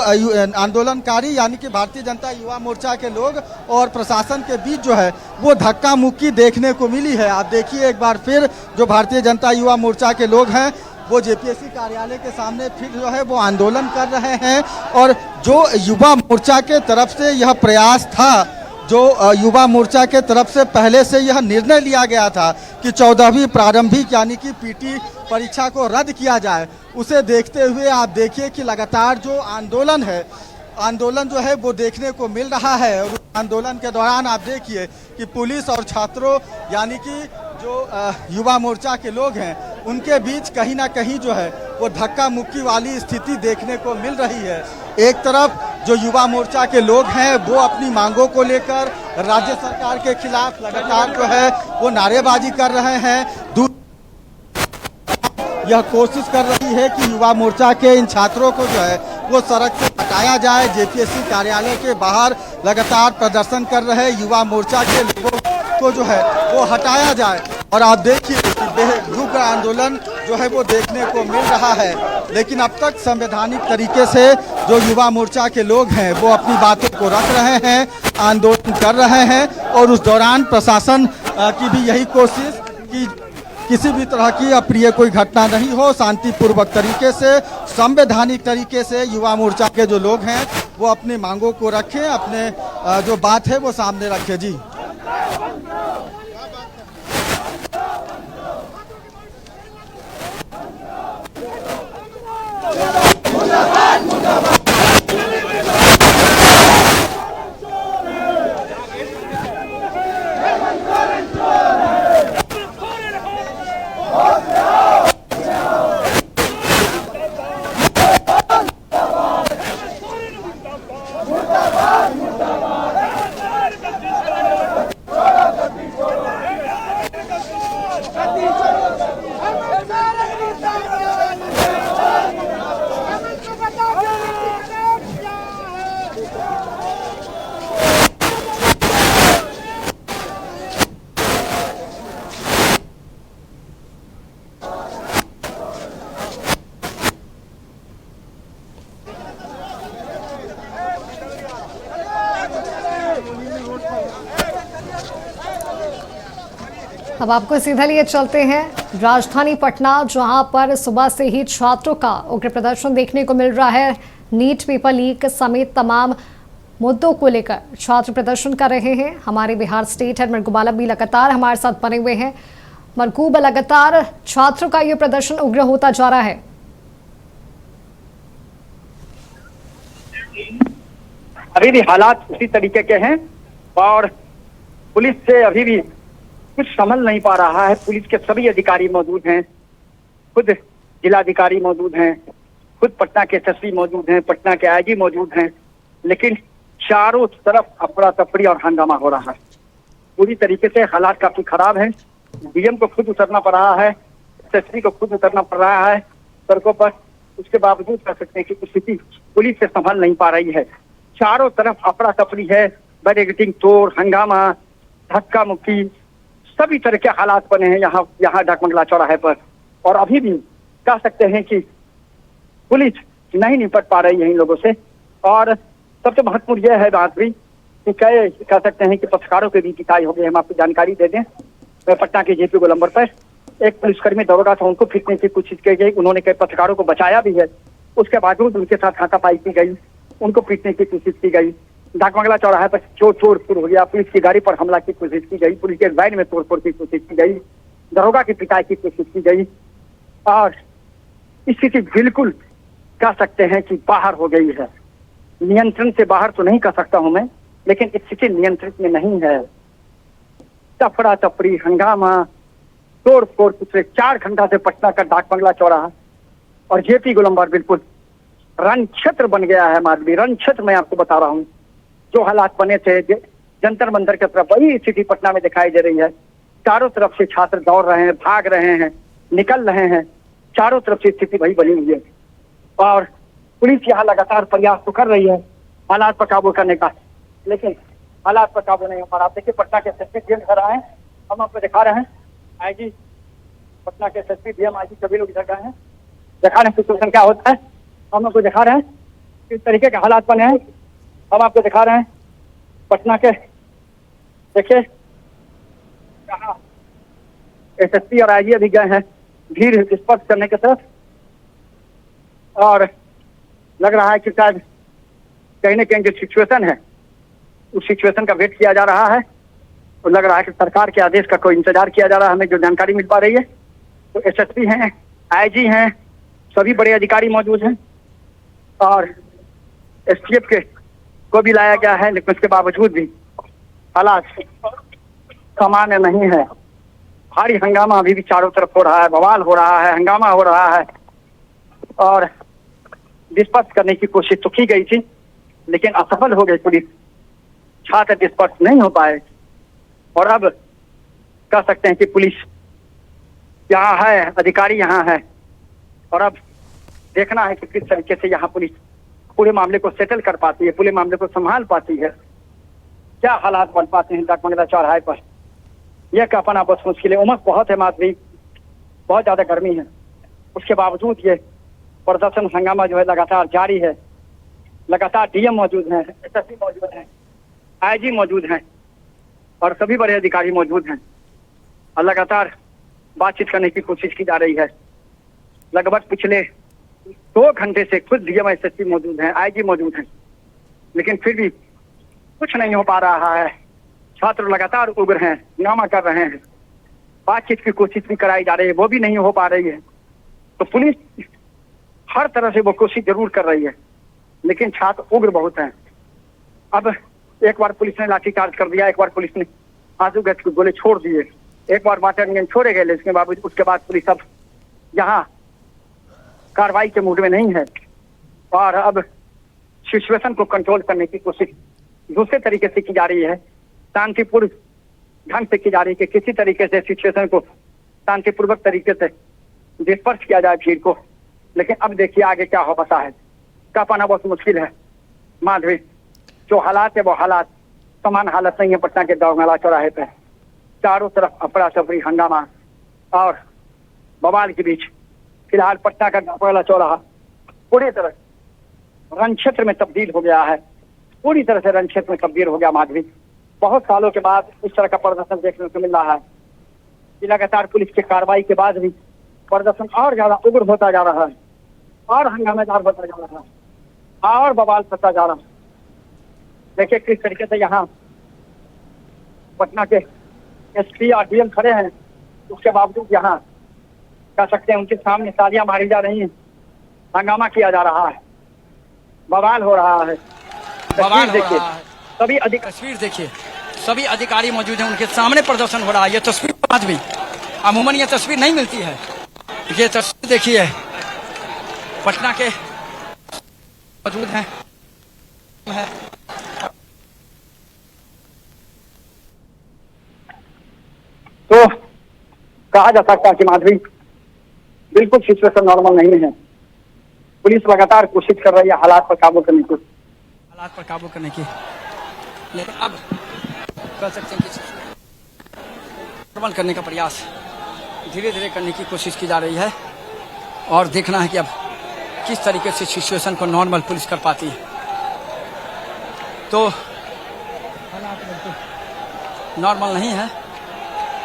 आंदोलनकारी यानी कि भारतीय जनता युवा मोर्चा के लोग और प्रशासन के बीच जो है वो धक्का मुक्की देखने को मिली है। आप देखिए एक बार फिर जो भारतीय जनता युवा मोर्चा के लोग हैं वो जेपीएससी कार्यालय के सामने फिर जो है वो आंदोलन कर रहे हैं। और जो युवा मोर्चा के तरफ से यह प्रयास था, जो युवा मोर्चा के तरफ से पहले से यह निर्णय लिया गया था कि 14वीं प्रारंभिक यानी कि पीटी परीक्षा को रद्द किया जाए, उसे देखते हुए आप देखिए कि लगातार जो आंदोलन जो है वो देखने को मिल रहा है। और आंदोलन के दौरान आप देखिए कि पुलिस और छात्रों यानी कि जो युवा मोर्चा के लोग हैं उनके बीच कहीं ना कहीं जो है वो धक्का मुक्की वाली स्थिति देखने को मिल रही है। एक तरफ जो युवा मोर्चा के लोग हैं वो अपनी मांगों को लेकर राज्य सरकार के खिलाफ लगातार जो है वो नारेबाजी कर रहे हैं, यह कोशिश कर रही है कि युवा मोर्चा के इन छात्रों को जो है वो सड़क से हटाया जाए। जेपीएससी कार्यालय के बाहर लगातार प्रदर्शन कर रहे युवा मोर्चा के लोगों को जो है वो हटाया जाए। और आप देखिए कि बेहद आंदोलन जो है वो देखने को मिल रहा है, लेकिन अब तक संवैधानिक तरीके से जो युवा मोर्चा के लोग हैं वो अपनी बातों को रख रहे हैं, आंदोलन कर रहे हैं। और उस दौरान प्रशासन की भी यही कोशिश कि किसी भी तरह की अप्रिय कोई घटना नहीं हो, शांतिपूर्वक तरीके से संवैधानिक तरीके से युवा मोर्चा के जो लोग हैं वो अपनी मांगों को रखें, अपने जो बात है वो सामने रखें। जी अब आपको सीधा लिए चलते हैं राजधानी पटना, जहां पर सुबह से ही छात्रों का उग्र प्रदर्शन देखने को मिल रहा है। नीट पेपर लीक समेत तमाम मुद्दों को लेकर छात्र प्रदर्शन कर रहे हैं। हमारे बिहार स्टेट हेड मरगूब आलम भी लगातार हमारे साथ बने हुए हैं। मरगूब, लगातार छात्रों का ये प्रदर्शन उग्र होता जा रहा है। अभी भी हालात उसी तरीके के हैं और पुलिस से अभी भी कुछ समझ नहीं पा रहा है। पुलिस के सभी अधिकारी मौजूद हैं, खुद जिलाधिकारी मौजूद हैं, खुद पटना के एसएसपी मौजूद हैं, पटना के आईजी मौजूद हैं, लेकिन चारों तरफ अफरा तफरी और हंगामा हो रहा है। पूरी तरीके से हालात काफी खराब हैं। डीएम को खुद उतरना पड़ रहा है, एसएसपी को खुद उतरना पड़ रहा है सड़कों पर। उसके बावजूद कह सकते हैं कि स्थिति पुलिस से संभल नहीं पा रही है। चारों तरफ अफरा तफरी है, बैरिकेडिंग तोड़, हंगामा, धक्का मुक्की, सभी तरह के हालात बने हैं यहाँ डाकबंगला चौराहे पर। और अभी भी कह सकते हैं कि पुलिस नहीं निपट पा रही है इन लोगों से। और सबसे महत्वपूर्ण यह है बात भी कि कह सकते हैं कि पत्रकारों के भी पिटाई हो गई। हम आपको जानकारी दे दें, पटना के जेपी गोलंबर पर एक पुलिसकर्मी दौड़ा था, उनको पीटने की कोशिश की गई। उन्होंने कई पत्रकारों को बचाया भी है, उसके बावजूद उनके साथ हाथापाई की गई, उनको पीटने की कोशिश की गई। डाकबंगला चौराहे पर तोड़ फोड़ हो गया, पुलिस की गाड़ी पर हमला की कोशिश की गई, पुलिस के वैन में तोड़फोड़ की कोशिश की गई, दरोगा की पिटाई की कोशिश की गई। और स्थिति बिल्कुल कह सकते हैं कि बाहर हो गई है, नियंत्रण से बाहर तो नहीं कह सकता हूं मैं, लेकिन स्थिति नियंत्रित में नहीं है। तफड़ा तफड़ी, हंगामा, तोड़ फोड़, पिछले 4 घंटा से पटना का डाकबंगला चौराहा और जेपी गोलंबर बिल्कुल रण क्षेत्र बन गया है। माधवी, रण क्षेत्र मैं आपको बता रहा हूँ। जो हालात बने थे जंतर मंतर की तरफ, वही स्थिति पटना में दिखाई दे रही है। चारों तरफ से छात्र दौड़ रहे हैं, भाग रहे हैं, निकल रहे हैं, चारों तरफ से स्थिति वही बनी हुई है। और पुलिस यहाँ लगातार प्रयास तो कर रही है हालात पर काबू करने का, लेकिन हालात पर काबू नहीं हो पा रहा। देखिए पटना के एसएसपी डीएम घर आए, हम आपको दिखा रहे हैं। आईजी पटना के एसएसपी डीएम आईजी सभी लोग इधर गए हैं, दिखा रहे हैं सिचुएशन क्या होता है। हम आपको दिखा रहे हैं किस तरीके के हालात बने हैं। हम आपको दिखा रहे हैं पटना के, देखिए यहाँ एसएसपी और आईजी अभी गए हैं भीड़ स्पर्श करने की तरफ, और लग रहा है कि शायद कहीं न कहीं जो सिचुएशन है उस सिचुएशन का वेट किया जा रहा है। और लग रहा है कि सरकार के आदेश का कोई इंतजार किया जा रहा है, हमें जो जानकारी मिल पा रही है। तो एसएसपी हैं, आईजी हैं, सभी बड़े अधिकारी मौजूद हैं और एसटीएफ के को भी लाया गया है, लेकिन उसके बावजूद भी हालात सामान्य नहीं है। भारी हंगामा अभी भी चारों तरफ हो रहा है, बवाल हो रहा है, हंगामा हो रहा है। और डिस्पर्स करने की कोशिश तो की गई थी, लेकिन असफल हो गई पुलिस, छात्र डिस्पर्स नहीं हो पाए। और अब कह सकते हैं कि पुलिस यहाँ है, अधिकारी यहाँ है, और अब देखना है कि किस तरीके से यहाँ पुलिस पूरे मामले को सेटल कर पाती है, पूरे मामले को संभाल पाती है, क्या हालात बन पाते हैं डाकबंगला चौराहे पर, यह कह पाना बहुत मुश्किल है। उमस बहुत है माधवी, बहुत ज्यादा गर्मी है, उसके बावजूद ये प्रदर्शन हंगामा जो है लगातार जारी है। लगातार डीएम मौजूद हैं, एसएसपी मौजूद हैं, आईजी मौजूद हैं और सभी बड़े अधिकारी मौजूद हैं और लगातार बातचीत करने की कोशिश की जा रही है। लगभग पिछले 2 घंटे से खुद डीएम एसएसपी मौजूद हैं, आईजी मौजूद हैं, लेकिन फिर भी कुछ नहीं हो पा रहा है। छात्र लगातार उग्र हैं, हंगामा कर रहे हैं, बातचीत की कोशिश भी कराई जा रही है, वो भी नहीं हो पा रही है। तो पुलिस हर तरह से वो कोशिश जरूर कर रही है, लेकिन छात्र उग्र बहुत हैं। अब एक बार पुलिस ने लाठीचार्ज कर दिया, एक बार पुलिस ने आंसू गैस के गोले छोड़ दिए, एक बार वाटर गन छोड़े गए, लेकिन बावजूद उसके बाद पुलिस अब यहाँ कार्रवाई के मूड में नहीं है और अब सिचुएशन को कंट्रोल करने की कोशिश दूसरे तरीके से की जा रही है, शांतिपूर्ण ढंग से की जा रही है कि किसी तरीके से सिचुएशन को शांतिपूर्वक तरीके से डिस्पर्स किया जाए भीड़ को। लेकिन अब देखिए आगे क्या हो पता है, कह पाना बहुत मुश्किल है। माधवी, जो हालात है वो हालात समान हालत नहीं है पटना के डाकबंगला चौराहे पे। चारों तरफ अफरा तफरी, हंगामा और बवाल के बीच फिलहाल पटना का डाकबंगला चौराहा पूरी तरह रण क्षेत्र में तब्दील हो गया है, पूरी तरह से रण क्षेत्र में तब्दील हो गया। माधवी, बहुत सालों के बाद इस तरह का प्रदर्शन देखने को मिल रहा है कि लगातार पुलिस की कार्रवाई के बाद भी प्रदर्शन और ज्यादा उग्र होता जा रहा है और हंगामेदार होता जा रहा है और बवाल करता जा रहा है। देखिए किस तरीके से यहाँ पटना के एसपी और डीएम खड़े हैं, उसके बावजूद यहाँ कह सकते हैं उनके सामने तालियां मारी जा रही हैं, हंगामा किया जा रहा है, बवाल हो रहा है। बवाल हो देखिए, रहा है। सभी तस्वीर देखिए, सभी अधिकारी मौजूद हैं, उनके सामने प्रदर्शन हो रहा है। ये तस्वीर आज भी अमूमन ये तस्वीर नहीं मिलती है। ये तस्वीर देखिए, पटना के मौजूद हैं तो कहा जा सकता है कि माधवी बिल्कुल सिचुएशन नॉर्मल नहीं है। पुलिस लगातार कोशिश कर रही है हालात पर काबू करने की। हालात पर काबू करने की, लेकिन अब कह सकते हैं कि नॉर्मल करने का प्रयास धीरे धीरे करने की कोशिश की जा रही है और देखना है कि अब किस तरीके से सिचुएशन को नॉर्मल पुलिस कर पाती है। तो हालात बिल्कुल नॉर्मल नहीं है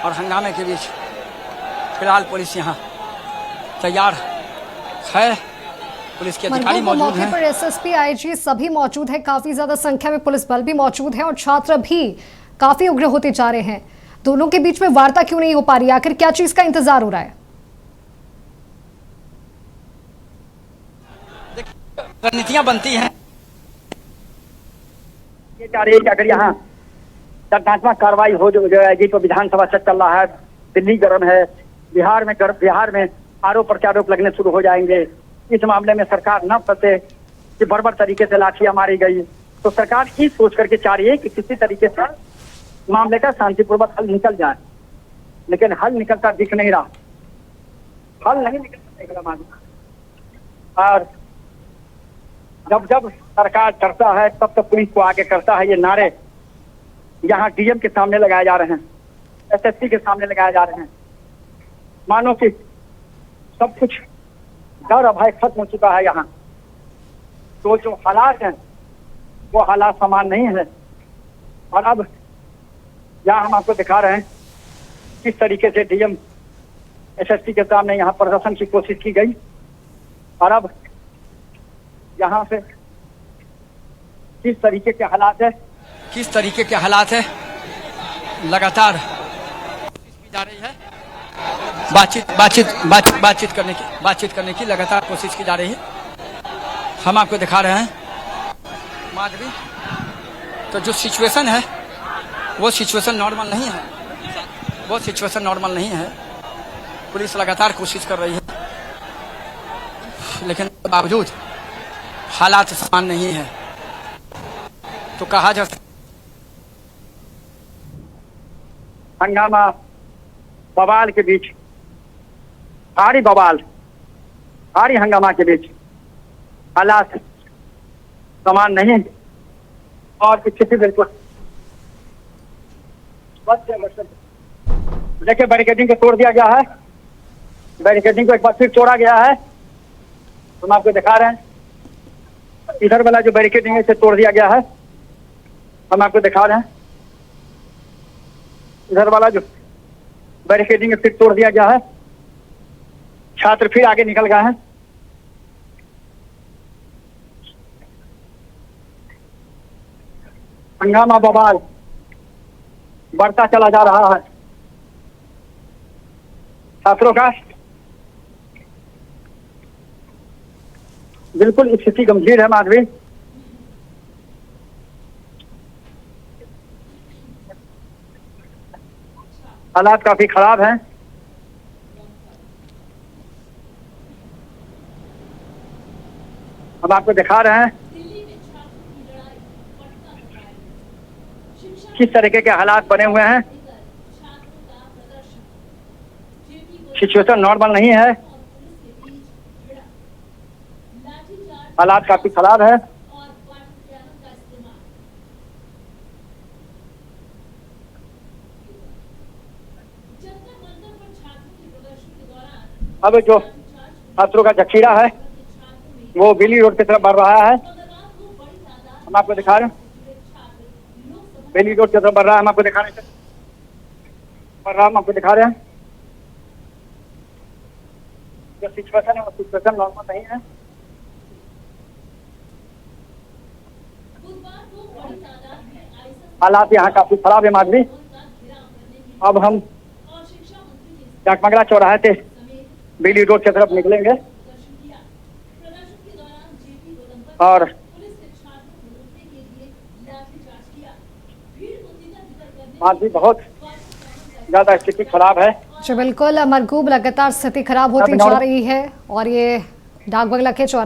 और हंगामे के बीच फिलहाल पुलिस यहाँ तैयार है। पुलिस के अधिकारी मौजूद मौके हैं। पर एसएसपी, आईजी सभी मौजूद हैं। काफी ज्यादा संख्या में पुलिस बल भी मौजूद है और छात्र भी काफी उग्र होते जा रहे हैं। दोनों के बीच में वार्ता क्यों नहीं हो पा रही, आखिर क्या चीज का इंतजार हो रहा है? रणनीतियां बनती हैं। ये चाह रही है कि अगर यहाँ दंडात्मक कार्रवाई हो जो है, जी तो विधानसभा से चल रहा है, दिल्ली गर्म है, बिहार में आरोप प्रत्यारोप लगने शुरू हो जाएंगे। इस मामले में सरकार न फंसे कि बर्बर तरीके से लाठियां मारी गई, तो सरकार ये सोच करके चाह रही है कि किसी तरीके से मामले का शांतिपूर्वक हल निकल जाए, लेकिन हल निकलता दिख नहीं रहा, हल नहीं निकलता मामला। और जब जब सरकार डरता है तब तब पुलिस को आगे करता है। ये नारे यहाँ डीएम के सामने लगाए जा रहे हैं, एसएसपी के सामने लगाए जा रहे हैं, मानो कि सब कुछ डर अभय खत्म हो चुका है यहाँ। तो जो हालात हैं वो हालात समान नहीं है। और अब यहाँ हम आपको दिखा रहे हैं किस तरीके से डीएम एसएसपी के सामने यहाँ प्रदर्शन की कोशिश की गई और अब यहाँ से किस तरीके के हालात है, किस तरीके के हालात है, लगातार की जा रही है। बातचीत करने की लगातार कोशिश की जा रही है। हम आपको दिखा रहे हैं माधवी। तो जो सिचुएशन है वो सिचुएशन नॉर्मल नहीं है, वो सिचुएशन नॉर्मल नहीं है। पुलिस लगातार कोशिश कर रही है, लेकिन बावजूद हालात समान नहीं है। तो कहा जा हंगामा बवाल के बीच, भारी बवाल, भारी हंगामा के बीच हालात समान नहीं है और स्थिति बिल्कुल देखिए बैरिकेडिंग को तोड़ दिया गया है। बैरिकेडिंग को एक बार फिर तोड़ा गया है। हम आपको दिखा रहे हैं इधर वाला जो बैरिकेडिंग है इसे तोड़ दिया गया है। हम आपको दिखा रहे हैं इधर वाला जो बैरिकेडिंग फिर तोड़ दिया गया है। छात्र फिर आगे निकल गए हैं। हंगामा बवाल बढ़ता चला जा रहा है। छात्रों का बिल्कुल स्थिति गंभीर है माधवी। हालात काफी खराब हैं। हम आपको दिखा रहे हैं किस तरीके के हालात बने हुए हैं। सिचुएशन नॉर्मल नहीं है, हालात काफी खराब है। अब जो छात्रों का जखीरा है वो बिली रोड की तरफ बढ़ रहा है। हम आपको दिखा रहे हैं बेली रोड की तरफ बढ़ रहा है। हम आपको दिखा रहे हैं हम आपको दिखा रहे हैं जो सिचुएशन है वो सिचुएशन नॉर्मल नहीं है। हालात यहाँ काफी खराब है माधवी। अब हम डाकमगला चौराहे से बेली रोड की तरफ निकलेंगे और माधवी बहुत ज्यादा स्थिति खराब है। जी बिल्कुल मरगूब, लगातार स्थिति खराब होती जा रही है और ये डाक बंगला के